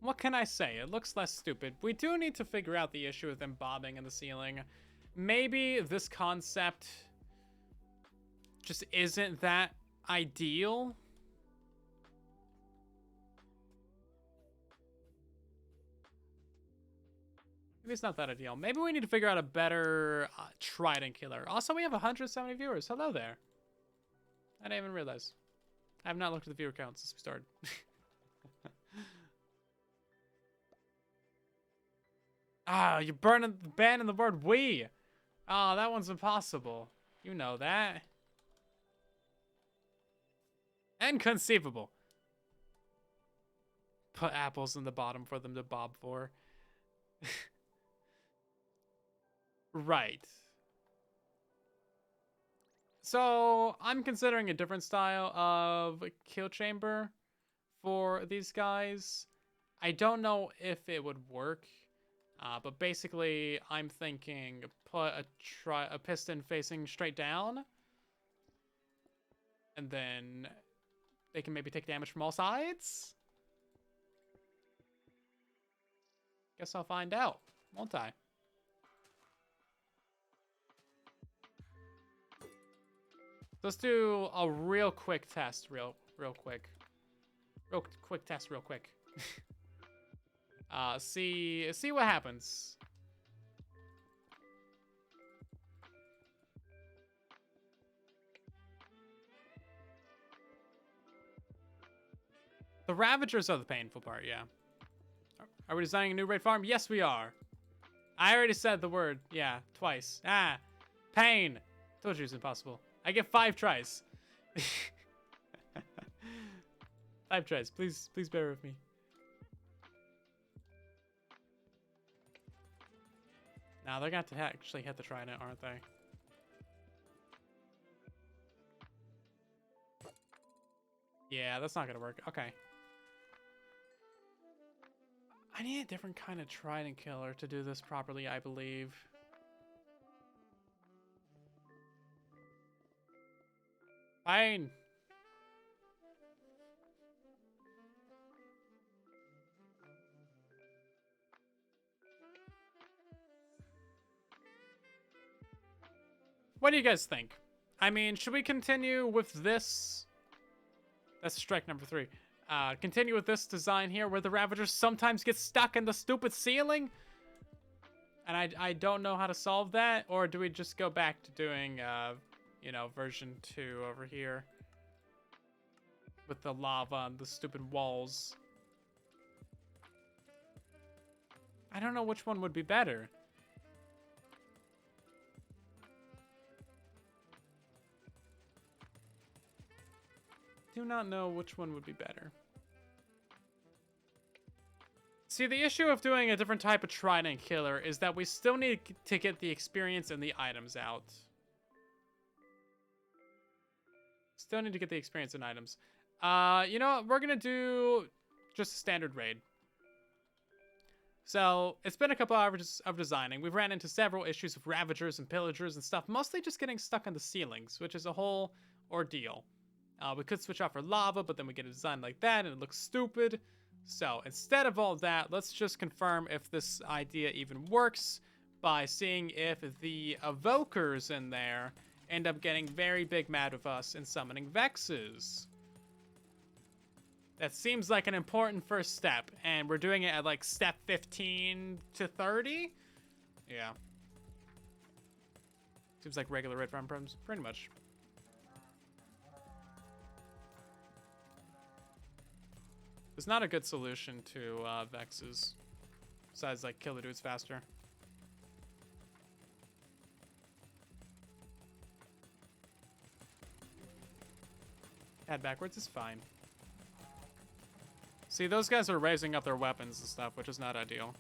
Speaker 1: What can I say? It looks less stupid. We do need to figure out the issue with them bobbing in the ceiling. Maybe this concept just isn't that ideal. Maybe it's not that ideal. Maybe we need to figure out a better trident killer. Also, we have 170 viewers. Hello there. I didn't even realize. I have not looked at the viewer count since we started. You're banning the word we. Oh, that one's impossible. You know that. Inconceivable. Put apples in the bottom for them to bob for. Right. So, I'm considering a different style of kill chamber for these guys. I don't know if it would work, but basically, I'm thinking put a piston facing straight down, and then they can maybe take damage from all sides? Guess I'll find out, won't I? Let's do a real quick test, real quick. Real quick test, real quick. See what happens. The Ravagers are the painful part, yeah. Are we designing a new raid farm? Yes, we are. I already said the word, yeah, twice. Pain. Told you it was impossible. I get 5 tries. 5 tries. Please bear with me. Now they're going to have to actually hit the trident, aren't they? Yeah, that's not going to work. Okay. I need a different kind of trident killer to do this properly, I believe. Fine. What do you guys think? I mean, should we continue with this? That's strike number 3. Continue with this design here where the Ravagers sometimes get stuck in the stupid ceiling? And I don't know how to solve that. Or do we just go back to doing, you know, version 2 over here? With the lava and the stupid walls. I don't know which one would be better. Do not know which one would be better. See, the issue of doing a different type of trident killer is that we still need to get the experience and the items out. Still need to get the experience and items. You know what? We're gonna do just a standard raid. So, it's been a couple hours of designing. We've ran into several issues of Ravagers and Pillagers and stuff, mostly just getting stuck on the ceilings, which is a whole ordeal. We could switch out for lava, but then we get a design like that, and it looks stupid. So, instead of all that, let's just confirm if this idea even works by seeing if the evokers in there end up getting very big mad with us and summoning Vexes. That seems like an important first step, and we're doing it at like step 15 to 30? Yeah. Seems like regular red farm problems, pretty much. It's not a good solution to Vexes, besides like kill the dudes faster. Head backwards is fine. See, those guys are raising up their weapons and stuff, which is not ideal.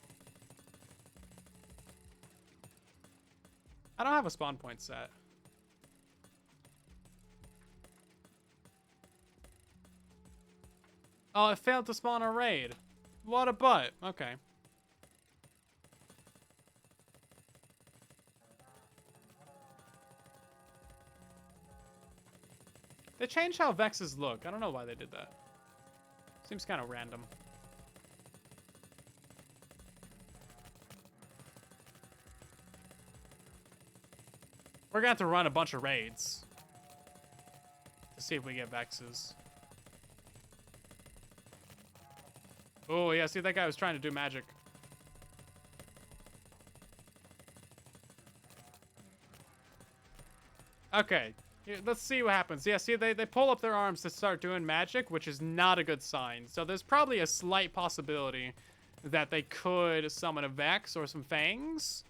Speaker 1: I don't have a spawn point set. Oh, it failed to spawn a raid. What a butt. Okay. They changed how Vexes look. I don't know why they did that. Seems kind of random. We're gonna have to run a bunch of raids to see if we get Vexes. Oh, yeah, see, that guy was trying to do magic. Okay, let's see what happens. Yeah, see, they pull up their arms to start doing magic, which is not a good sign. So there's probably a slight possibility that they could summon a Vex or some Fangs.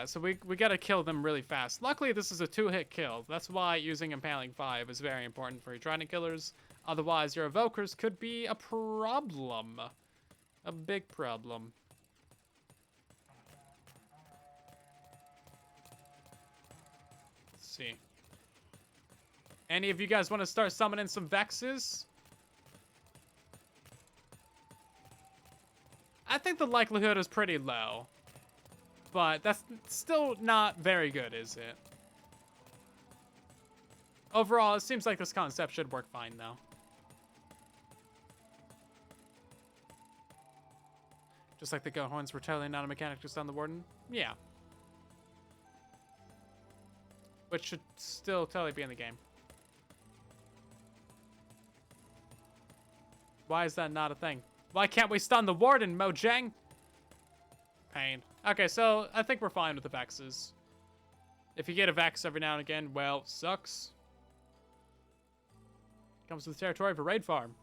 Speaker 1: So we gotta kill them really fast. Luckily, this is a 2-hit kill. That's why using Impaling 5 is very important for your Trident Killers. Otherwise, your Evokers could be a problem. A big problem. Let's see. Any of you guys want to start summoning some Vexes? I think the likelihood is pretty low. But that's still not very good, is it? Overall, it seems like this concept should work fine, though. Just like the goat horns were totally not a mechanic to stun the warden? Yeah. Which should still totally be in the game. Why is that not a thing? Why can't we stun the warden, Mojang? Pain. Okay, so I think we're fine with the Vexes. If you get a Vex every now and again, well, sucks. Comes with the territory of a raid farm.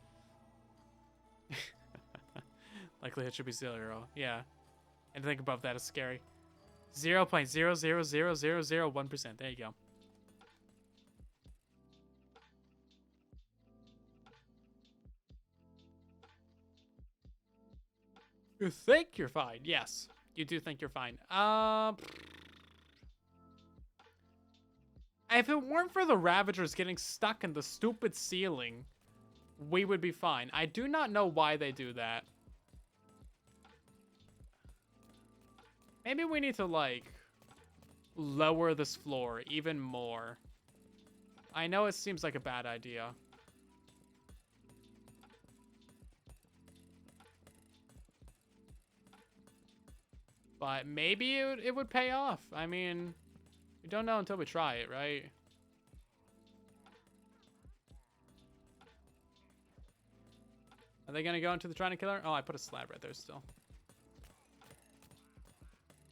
Speaker 1: Likelihood should be 0. Yeah. Anything above that is scary. 0.00001%. There you go. You think you're fine? Yes. You do think you're fine. If it weren't for the Ravagers getting stuck in the stupid ceiling, we would be fine. I do not know why they do that. Maybe we need to, like, lower this floor even more. I know it seems like a bad idea. But maybe it would pay off. I mean, we don't know until we try it, right? Are they gonna go into the Trident Killer? Oh, I put a slab right there still.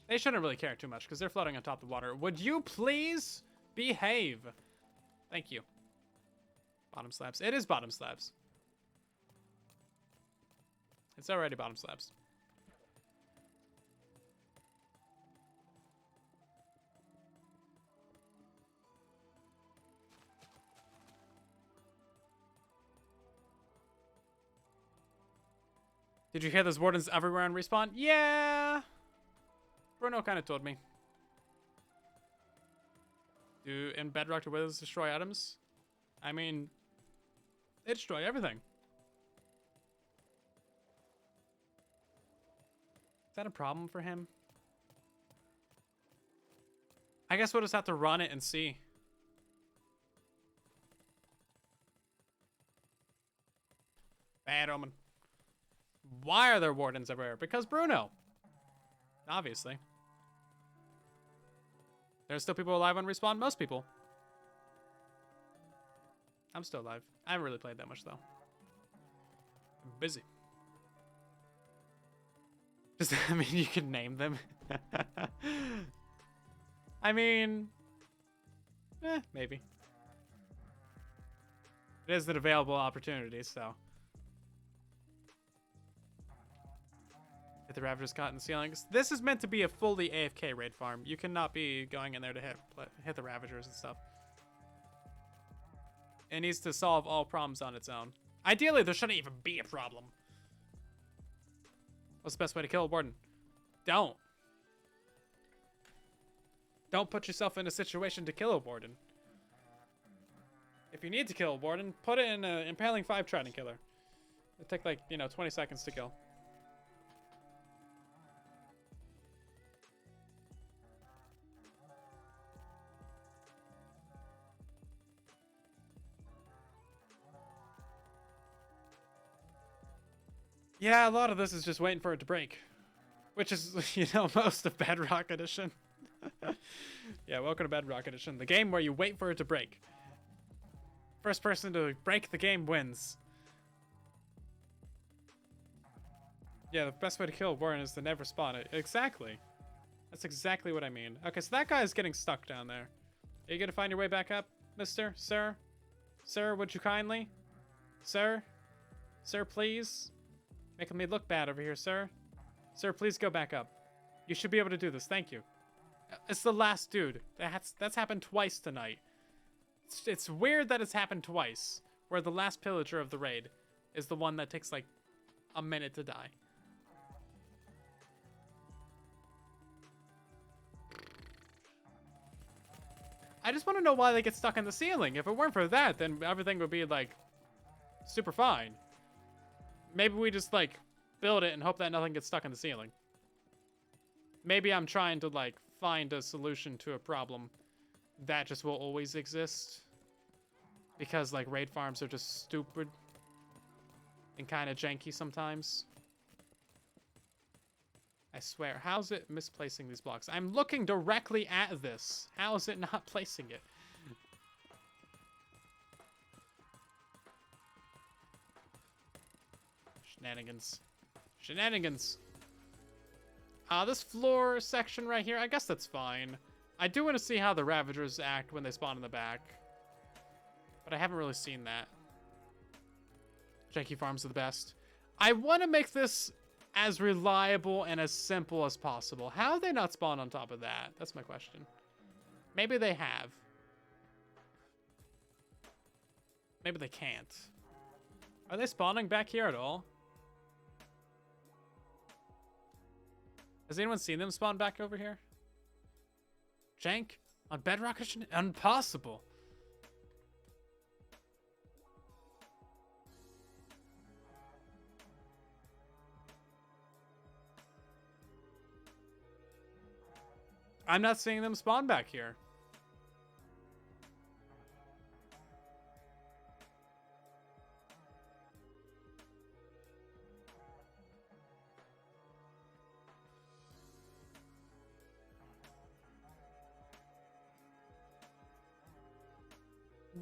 Speaker 1: They shouldn't really care too much because they're floating on top of the water. Would you please behave? Thank you. Bottom slabs. It is bottom slabs. It's already bottom slabs. Did you hear there's wardens everywhere on respawn? Yeah. Bruno kind of told me. Do in Bedrock do withers destroy items? I mean, they destroy everything. Is that a problem for him? I guess we'll just have to run it and see. Bad omen. Why are there wardens everywhere? Because Bruno. Obviously. There's still people alive on respawn? Most people. I'm still alive. I haven't really played that much, though. I'm busy. Does that mean you can name them? I mean... maybe. It is an available opportunity, so... Hit the Ravagers caught in the ceilings. This is meant to be a fully AFK raid farm. You cannot be going in there to hit the Ravagers and stuff. It needs to solve all problems on its own. Ideally, there shouldn't even be a problem. What's the best way to kill a warden? Don't. Don't put yourself in a situation to kill a warden. If you need to kill a warden, put it in an Impaling 5 Trident Killer. It'll take like, 20 seconds to kill. Yeah, a lot of this is just waiting for it to break. Which is, most of Bedrock Edition. Yeah, welcome to Bedrock Edition. The game where you wait for it to break. First person to break the game wins. Yeah, the best way to kill a warden is to never spawn it. Exactly. That's exactly what I mean. Okay, so that guy is getting stuck down there. Are you gonna find your way back up, mister? Sir? Sir, would you kindly? Sir? Sir, please? Making me look bad over here, sir. Sir, please go back up. You should be able to do this. Thank you. It's the last dude. That's happened twice tonight. It's weird that it's happened twice, where the last pillager of the raid is the one that takes like a minute to die. I just want to know why they get stuck in the ceiling. If it weren't for that, then everything would be like super fine. Maybe we just like build it and hope that nothing gets stuck in the ceiling. Maybe I'm trying to like find a solution to a problem that just will always exist. Because like raid farms are just stupid and kind of janky sometimes. I swear, how's it misplacing these blocks? I'm looking directly at this. How is it not placing it? Shenanigans. Shenanigans. This floor section right here, I guess that's fine. I do want to see how the Ravagers act when they spawn in the back. But I haven't really seen that. Janky farms are the best. I want to make this as reliable and as simple as possible. How have they not spawned on top of that? That's my question. Maybe they have. Maybe they can't. Are they spawning back here at all? Has anyone seen them spawn back over here? Jank? On Bedrock? Impossible. I'm not seeing them spawn back here.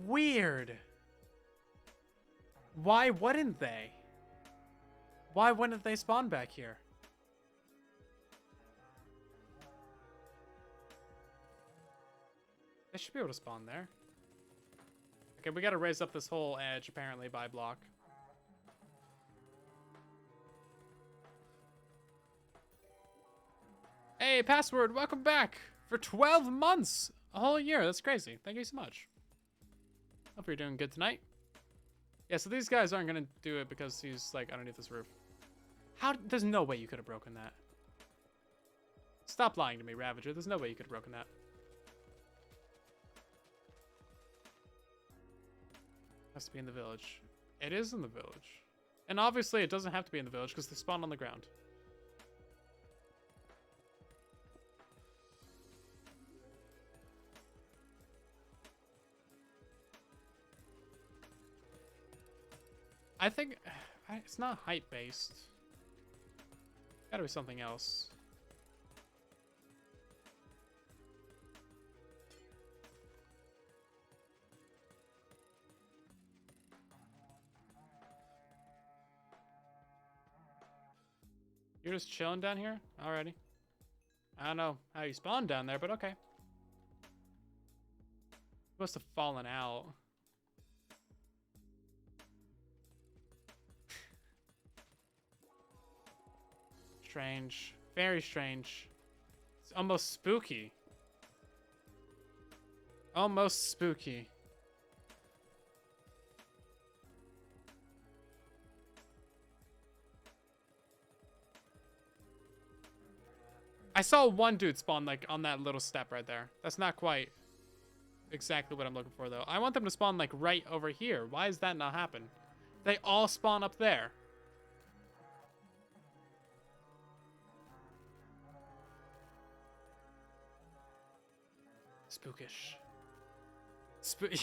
Speaker 1: Weird. Why wouldn't they? Why wouldn't they spawn back here? They should be able to spawn there. Okay, we gotta raise up this whole edge, apparently, by block. Hey, Password, welcome back! For 12 months! A whole year, that's crazy. Thank you so much. Hope you're doing good tonight. Yeah, so these guys aren't gonna do it because he's, like, underneath this roof. There's no way you could have broken that. Stop lying to me, Ravager. There's no way you could have broken that. Has to be in the village. It is in the village. And obviously it doesn't have to be in the village because they spawn on the ground. I think it's not height based. Gotta be something else. You're just chilling down here? Alrighty. I don't know how you spawned down there, but okay. You must have fallen out. Strange. Very strange. It's almost spooky. Almost spooky. I saw one dude spawn like on that little step right there. That's not quite exactly what I'm looking for though. I want them to spawn like right over here. Why does that not happen? They all spawn up there. Spookish.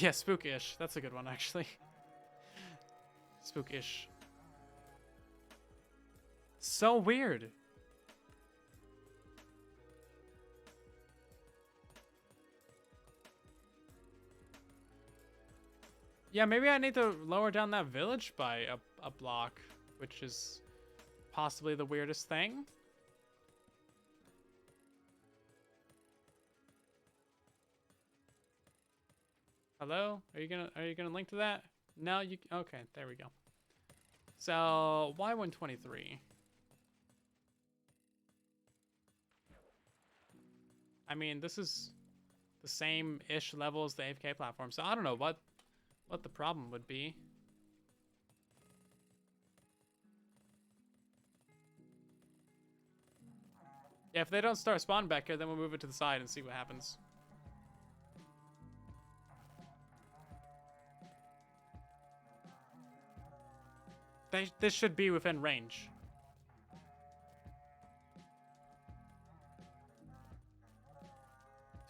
Speaker 1: Yeah, spookish. That's a good one actually. Spookish. So weird. Yeah, maybe I need to lower down that village by a block, which is possibly the weirdest thing. Hello? Are you gonna link to that? No, you okay, there we go. So why 123? I mean, this is the same-ish level as the AFK platform, so I don't know what the problem would be. Yeah, if they don't start spawning back here, then we'll move it to the side and see what happens. This should be within range.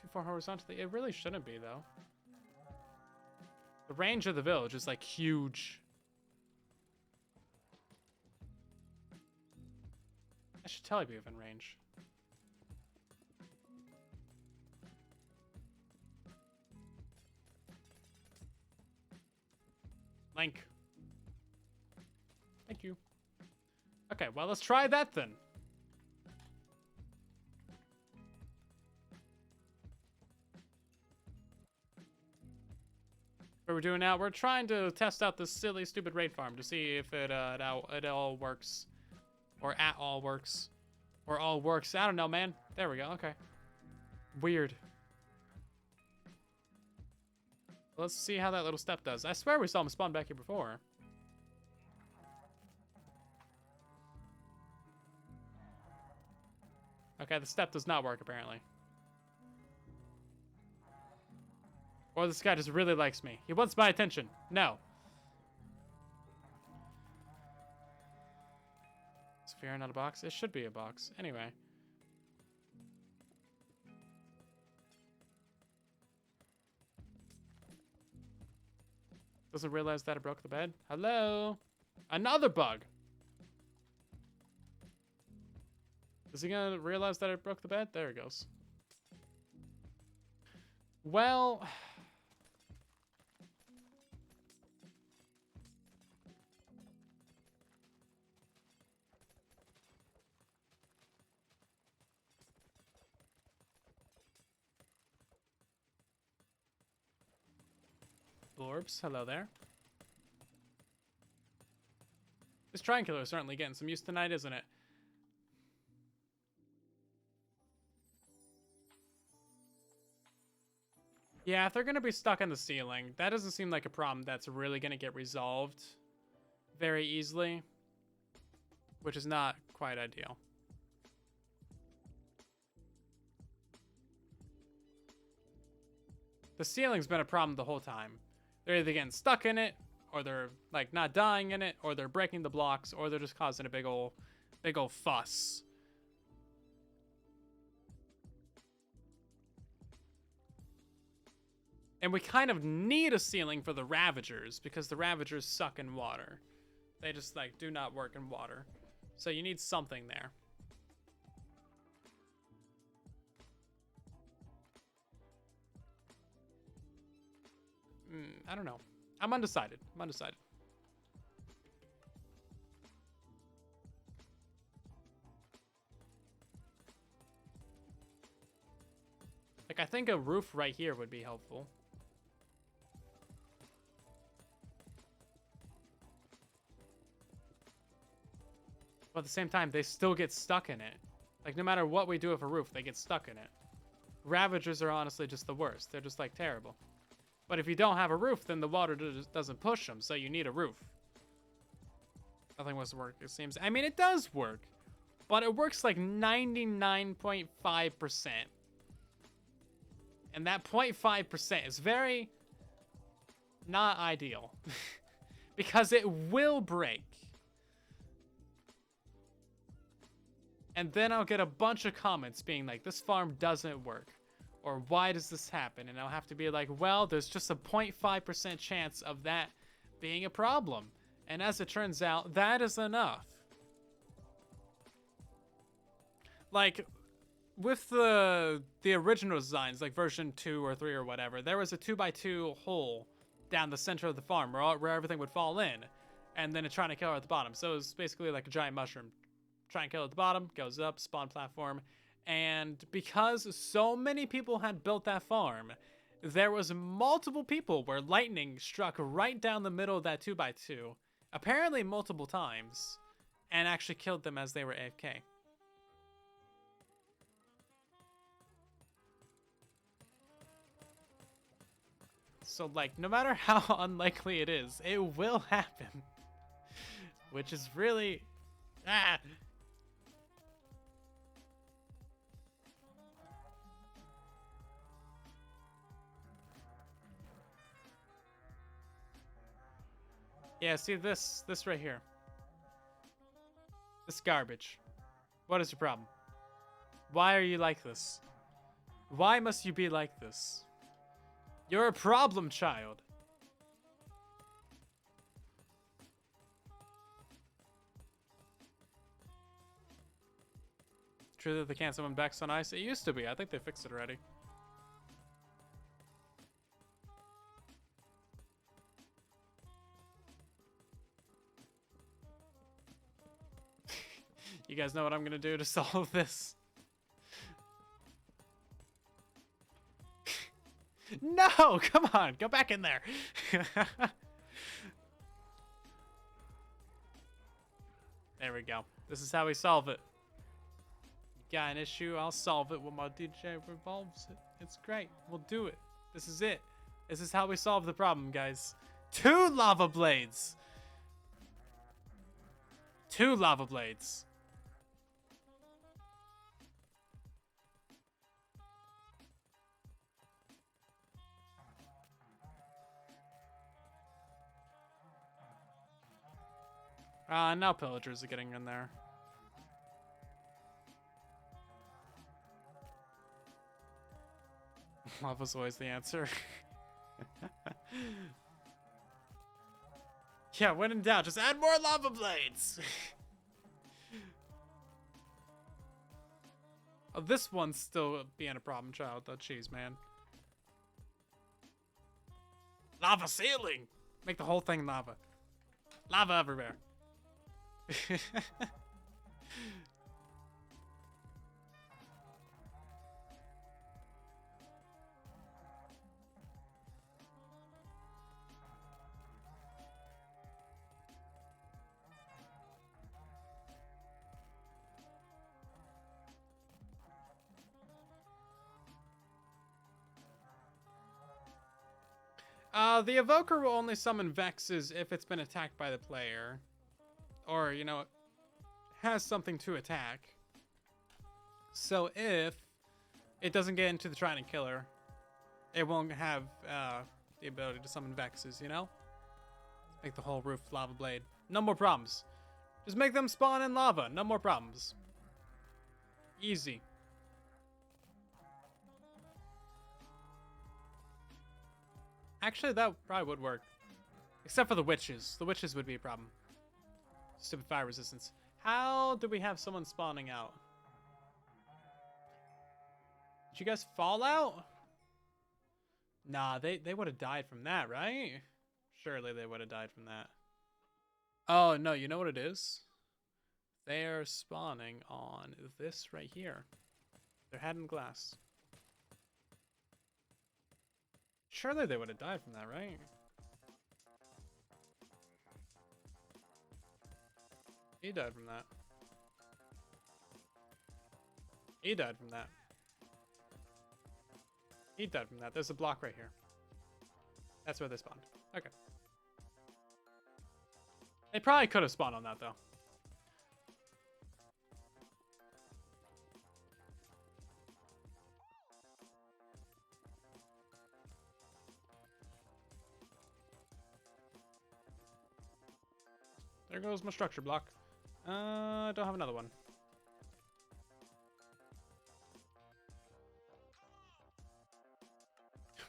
Speaker 1: Too far horizontally? It really shouldn't be, though. The range of the village is, like, huge. I should totally be within range. Link. Thank you. Okay, well, let's try that then. What we're doing now, we're trying to test out this silly, stupid raid farm to see if it all works. Or at all works. Or all works. I don't know, man. There we go. Okay. Weird. Let's see how that little step does. I swear we saw him spawn back here before. Okay, the step does not work, apparently. Or this guy just really likes me. He wants my attention. No. Sphere, not a box? It should be a box. Anyway. Doesn't realize that I broke the bed. Hello? Another bug! Is he gonna realize that I broke the bed? There he goes. Well... Blorbs, hello there. This triangular is certainly getting some use tonight, isn't it? Yeah, if they're going to be stuck in the ceiling, that doesn't seem like a problem that's really going to get resolved very easily, which is not quite ideal. The ceiling's been a problem the whole time. They're either getting stuck in it, or they're like not dying in it, or they're breaking the blocks, or they're just causing a big ol' fuss. And we kind of need a ceiling for the Ravagers, because the Ravagers suck in water. They just, like, do not work in water. So you need something there. I don't know. I'm undecided. Like, I think a roof right here would be helpful. But at the same time, they still get stuck in it. Like, no matter what we do with a roof, they get stuck in it. Ravagers are honestly just the worst. They're just, like, terrible. But if you don't have a roof, then the water just doesn't push them, so you need a roof. Nothing wants to work, it seems. I mean, it does work. But it works like 99.5%. And that 0.5% is very not ideal. Because it will break. And then I'll get a bunch of comments being like, this farm doesn't work. Or why does this happen? And I'll have to be like, well, there's just a 0.5% chance of that being a problem. And as it turns out, that is enough. Like, with the original designs, like version 2 or 3 or whatever, there was a 2x2 hole down the center of the farm where everything would fall in. And then a trying to killer at the bottom. So it was basically like a giant mushroom. Try and kill at the bottom, goes up, spawn platform. And because so many people had built that farm, there was multiple people where lightning struck right down the middle of that 2x2, apparently multiple times, and actually killed them as they were AFK. So, like, no matter how unlikely it is, it will happen. Which is really... Ah! Yeah, see this right here. This garbage. What is your problem? Why are you like this? Why must you be like this? You're a problem child. True that they can't summon Bex on ice? It used to be. I think they fixed it already. You guys know what I'm gonna do to solve this? No! Come on! Go back in there! There we go. This is how we solve it. You got an issue, I'll solve it when my DJ revolves it. It's great. We'll do it. This is it. This is how we solve the problem, guys. 2 lava blades! 2 lava blades. Now pillagers are getting in there. Lava's always the answer. Yeah, when in doubt, just add more lava blades! Oh, this one's still being a problem child, though. Jeez, man. Lava ceiling! Make the whole thing lava. Lava everywhere. The Evoker will only summon Vexes if it's been attacked by the player. Or, you know, has something to attack. So if it doesn't get into the Trident Killer, it won't have the ability to summon Vexes, you know? Make the whole roof lava blade. No more problems. Just make them spawn in lava. No more problems. Easy. Actually, that probably would work. Except for the witches. The witches would be a problem. Stupid fire resistance. How do we have someone spawning out? Did you guys fall out? Nah, they would have died from that, right? Surely they would have died from that. Oh, no, you know what it is? They are spawning on this right here. Their head in glass. Surely they would have died from that, right? He died from that. He died from that. He died from that. There's a block right here. That's where they spawned. Okay. They probably could have spawned on that, though. There goes my structure block. I don't have another one.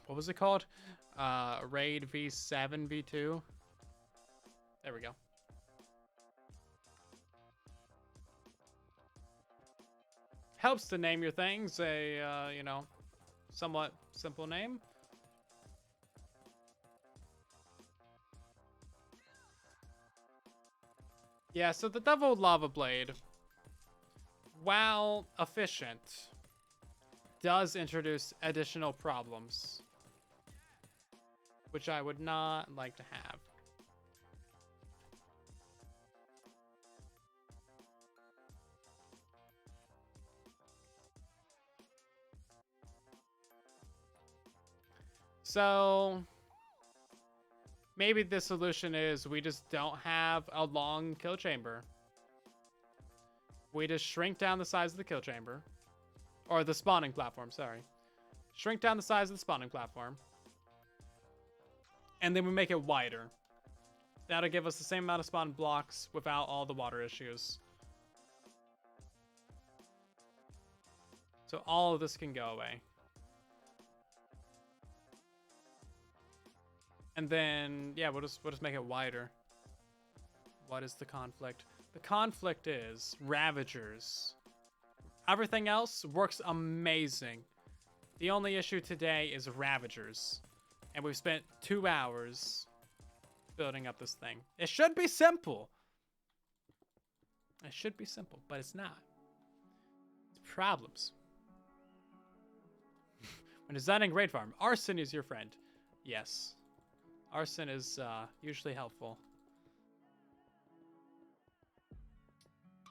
Speaker 1: What was it called? Raid V7 V2. There we go. Helps to name your things a, you know, somewhat simple name. Yeah, so the Devil Lava Blade, while efficient, does introduce additional problems. which I would not like to have. So maybe the solution is we just don't have a long kill chamber. We just shrink down the size of the kill chamber. Or the spawning platform, sorry. Shrink down the size of the spawning platform. And then we make it wider. That'll give us the same amount of spawn blocks without all the water issues. So all of this can go away. And then, yeah, we'll just make it wider. What is the conflict? The conflict is Ravagers. Everything else works amazing. The only issue today is Ravagers. And we've spent 2 hours building up this thing. It should be simple. It should be simple, but it's not. It's problems. When designing raid farm, arson is your friend. Yes. Arson is usually helpful.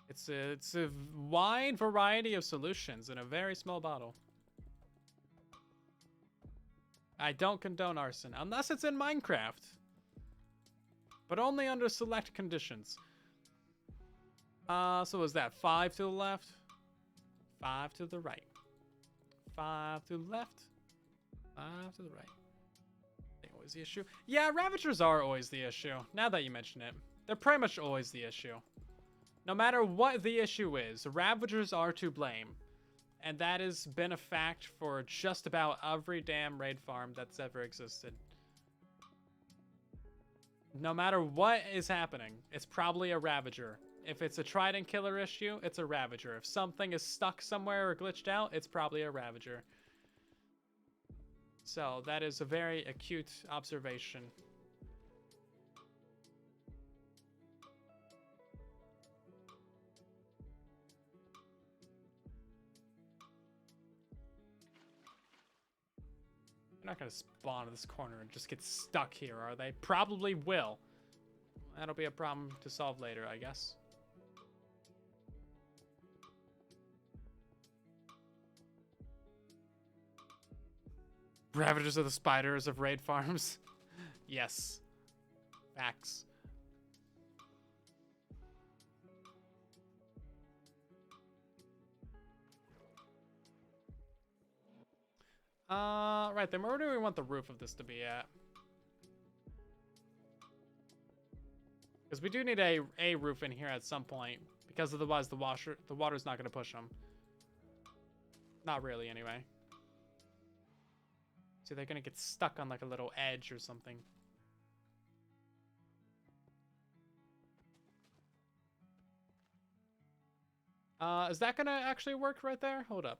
Speaker 1: It's a wide variety of solutions in a very small bottle. I don't condone arson unless it's in Minecraft. But only under select conditions. So was that 5 to the left? 5 to the right. 5 to the left. 5 to the right. Always the issue. Yeah, Ravagers are always the issue. Now that you mention it. They're pretty much always the issue. No matter what the issue is, Ravagers are to blame. And that has been a fact for just about every damn raid farm that's ever existed. No matter what is happening, it's probably a Ravager. If it's a Trident killer issue, it's a Ravager. If something is stuck somewhere or glitched out, it's probably a Ravager. So that is a very acute observation. They're not going to spawn in this corner and just get stuck here, are they? Probably will. That'll be a problem to solve later, I guess. Ravagers are the spiders of raid farms. Yes. Facts. Right then, where do we want the roof of this to be at? Because we do need a roof in here at some point, because otherwise the water's not going to push them. Not really, anyway. So they're going to get stuck on like a little edge or something. Is that going to actually work right there? Hold up.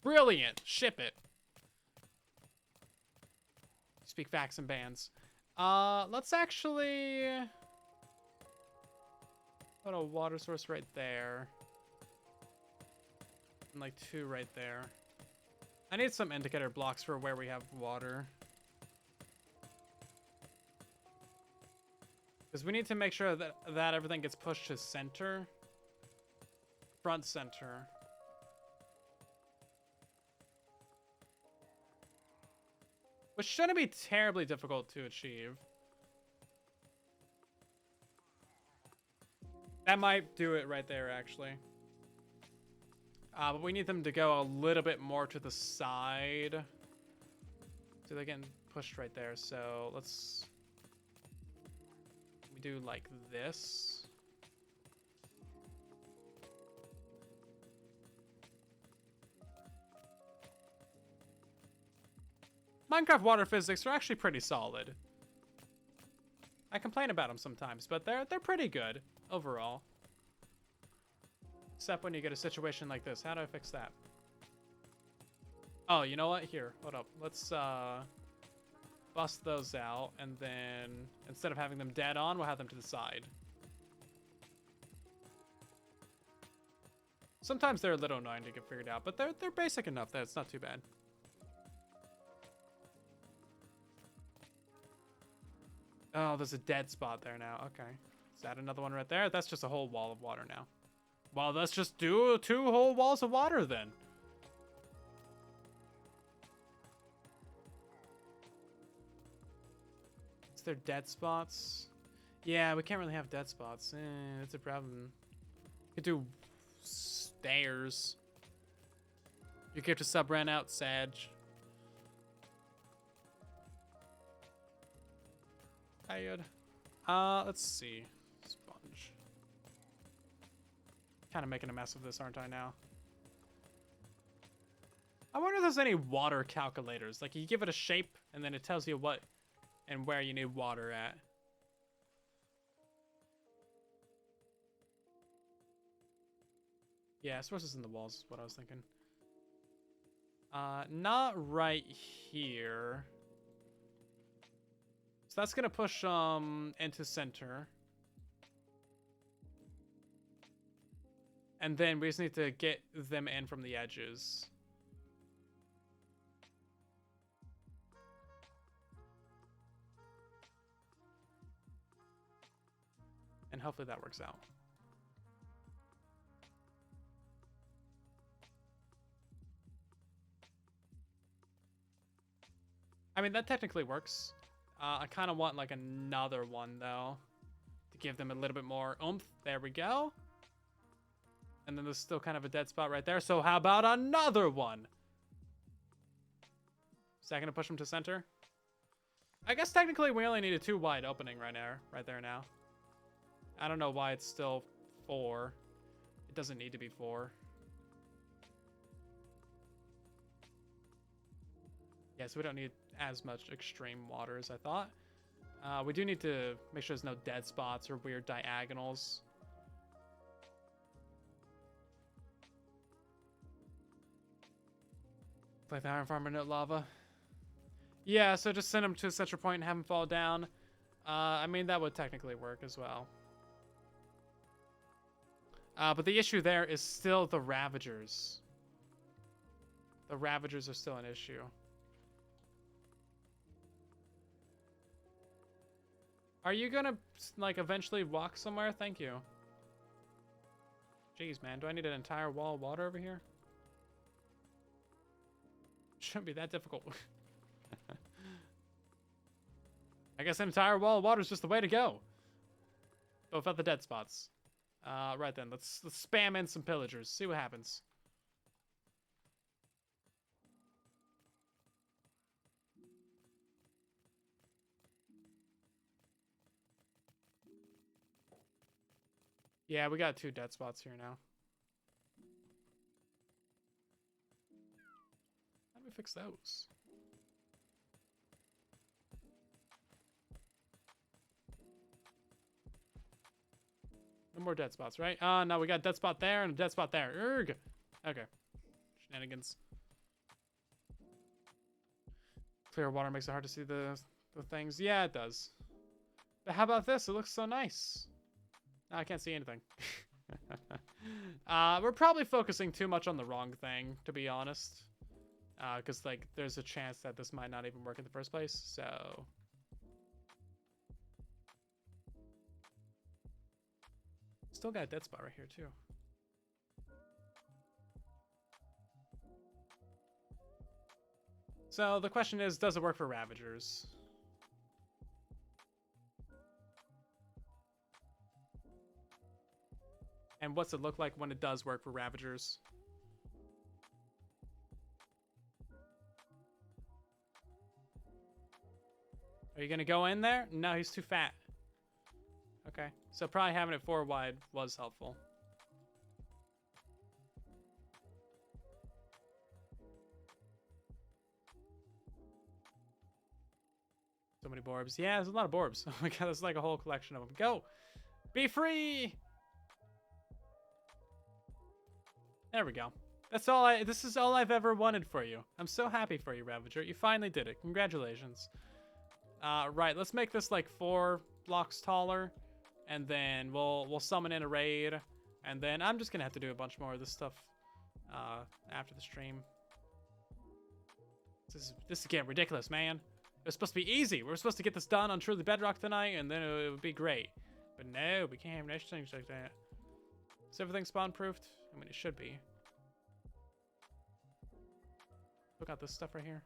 Speaker 1: Brilliant. Ship it. Speak facts and bans. Let's actually put a water source right there. And like 2 right there. I need some indicator blocks for where we have water. Because we need to make sure that everything gets pushed to center. Front center. Which shouldn't be terribly difficult to achieve. That might do it right there, actually. But we need them to go a little bit more to the side. So they're getting pushed right there. So let's... we do like this. Minecraft water physics are actually pretty solid. I complain about them sometimes, but they're pretty good overall. Except when you get a situation like this. How do I fix that? Oh, you know what? Here, hold up. Let's bust those out, and then instead of having them dead on, we'll have them to the side. Sometimes they're a little annoying to get figured out, but they're basic enough that it's not too bad. Oh, there's a dead spot there now. Okay. Is that another one right there? That's just a whole wall of water now. Well, let's just do 2 whole walls of water then. Is there dead spots? Yeah, we can't really have dead spots. That's a problem. We could do stairs. Your gift to sub ran out, Sag. Tired. Let's see. Sponge. Kind of making a mess of this, aren't I now? I wonder if there's any water calculators. Like, you give it a shape, and then it tells you what and where you need water at. Yeah, sources in the walls is what I was thinking. Not right here. So that's gonna push into center. And then we just need to get them in from the edges. And hopefully that works out. I mean, that technically works. I kind of want like another one though, to give them a little bit more oomph. There we go. And then there's still kind of a dead spot right there. So how about another one? Is that gonna push them to center? I guess technically we only need a 2 wide opening right there now. I don't know why it's still 4. It doesn't need to be 4. Yeah, so we don't need as much extreme water as I thought. We do need to make sure there's no dead spots or weird diagonals. Like the iron farmer note lava. Yeah, so just send them to such a point and have them fall down. I mean, that would technically work as well. But the issue there is still the Ravagers. The Ravagers are still an issue. Are you gonna, like, eventually walk somewhere? Thank you. Jeez, man. Do I need an entire wall of water over here? Shouldn't be that difficult. I guess an entire wall of water is just the way to go. But without the dead spots. Right then. Let's spam in some pillagers. See what happens. Yeah, we got 2 dead spots here now. How do we fix those? No more dead spots, right? No, we got a dead spot there and a dead spot there. Urgh. Okay. Shenanigans. Clear water makes it hard to see the things. Yeah, it does. But how about this? It looks so nice. No, I can't see anything. We're probably focusing too much on the wrong thing, to be honest. Because, like, there's a chance that this might not even work in the first place, so... Still got a dead spot right here, too. So, the question is, does it work for Ravagers? And what's it look like when it does work for Ravagers? Are you gonna go in there? No, he's too fat. Okay, so probably having it 4 wide was helpful. So many Borbs. Yeah, there's a lot of Borbs. Oh my god, there's like a whole collection of them. Go! Be free! There we go. That's all this is all I've ever wanted for you. I'm so happy for you, Ravager. You finally did it. Congratulations. Right, let's make this like 4 blocks taller. And then we'll summon in a raid. And then I'm just gonna have to do a bunch more of this stuff after the stream. This is getting ridiculous, man. It was supposed to be easy. We were supposed to get this done on Truly Bedrock tonight, and then it would be great. But no, we can't have nice things like that. Is everything spawn-proofed? I mean, it should be. Look at this stuff right here.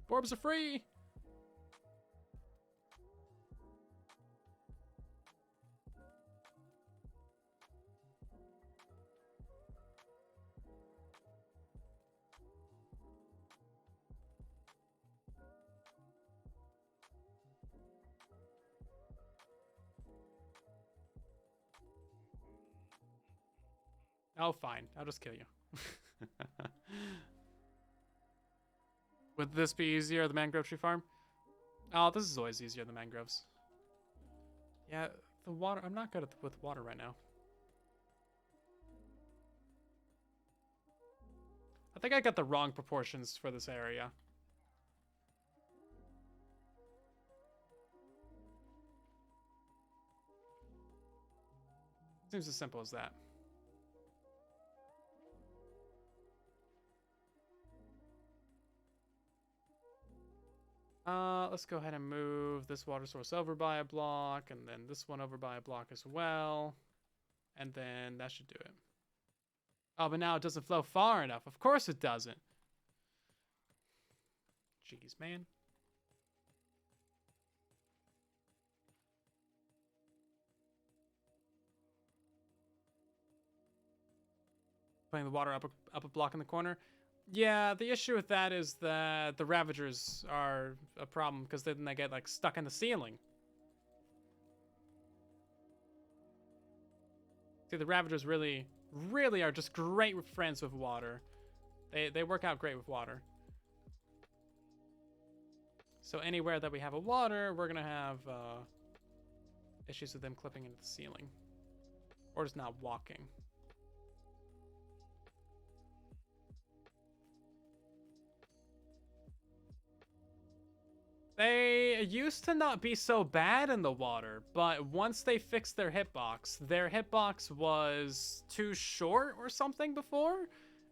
Speaker 1: Orbs are free! Oh, fine. I'll just kill you. Would this be easier, the mangrove tree farm? Oh, this is always easier than mangroves. Yeah, the water... I'm not good with water right now. I think I got the wrong proportions for this area. Seems as simple as that. Let's go ahead and move this water source over by a block, and then this one over by a block as well. And then that should do it. Oh, but now it doesn't flow far enough. Of course it doesn't. Jeez, man. Putting the water up a block in the corner. Yeah, the issue with that is that the Ravagers are a problem because then they get like stuck in the ceiling. See, the Ravagers really are just great with friends with water. They work out great with water. So anywhere that we have a water, we're gonna have issues with them clipping into the ceiling. Or just not walking. They used to not be so bad in the water, but once they fixed their hitbox was too short or something before,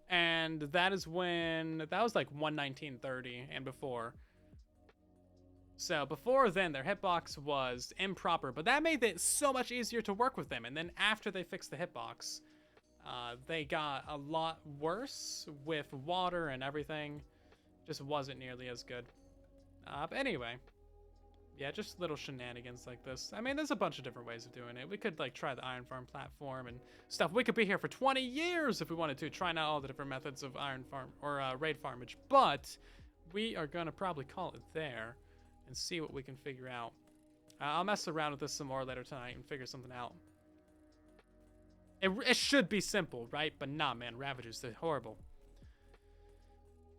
Speaker 1: and that is when, that was like 119.30 and before. So before then, their hitbox was improper, but that made it so much easier to work with them, and then after they fixed the hitbox, they got a lot worse with water and everything. Just wasn't nearly as good. But anyway, yeah, just little shenanigans like this. I mean, there's a bunch of different ways of doing it. We could like try the Iron Farm platform and stuff. We could be here for 20 years if we wanted to, trying out all the different methods of Iron Farm or raid farmage. But we are gonna probably call it there and see what we can figure out. I'll mess around with this some more later tonight and figure something out. It should be simple, right? But nah, man, Ravagers, they're horrible.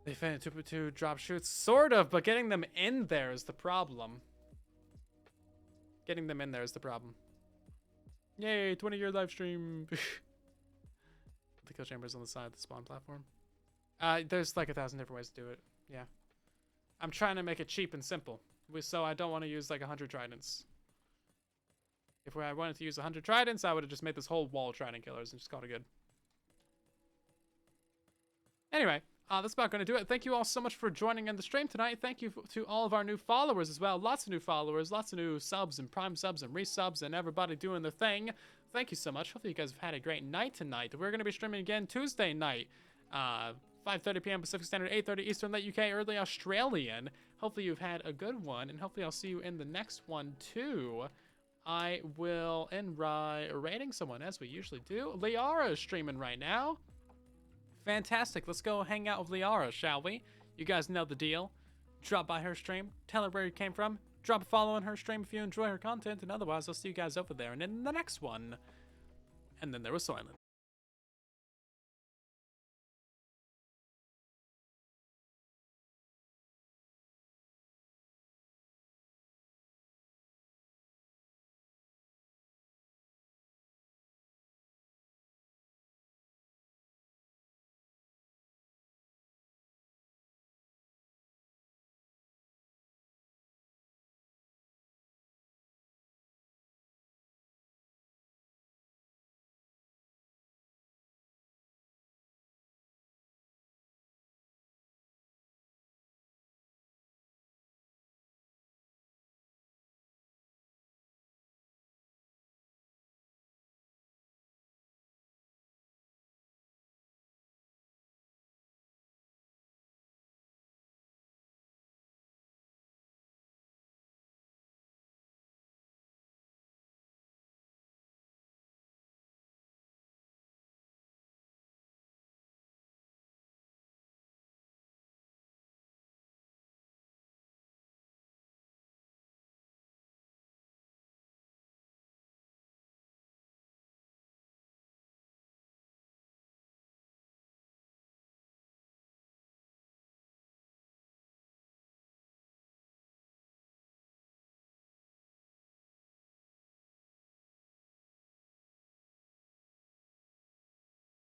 Speaker 1: They fit to drop shoots, sort of, but getting them in there is the problem. Getting them in there is the problem. Yay, 20-year live stream. The kill chambers on the side of the spawn platform. There's like 1,000 different ways to do it. Yeah. I'm trying to make it cheap and simple. So I don't want to use like 100 tridents. If I wanted to use 100 tridents, I would have just made this whole wall of trident killers and just called it good. Anyway. That's about going to do it. Thank you all so much for joining in the stream tonight. Thank you to all of our new followers as well. Lots of new followers, lots of new subs and prime subs and resubs and everybody doing their thing. Thank you so much. Hopefully you guys have had a great night tonight. We're going to be streaming again Tuesday night, 5:30 p.m. Pacific Standard, 8:30 Eastern, late UK, early Australian. Hopefully you've had a good one, and hopefully I'll see you in the next one too. I will end rating someone as we usually do. Liara is streaming right now. Fantastic. Let's go hang out with Liara, shall we? You guys know the deal. Drop by her stream. Tell her where you came from. Drop a follow on her stream if you enjoy her content. And otherwise, I'll see you guys over there and in the next one. And then there was silence.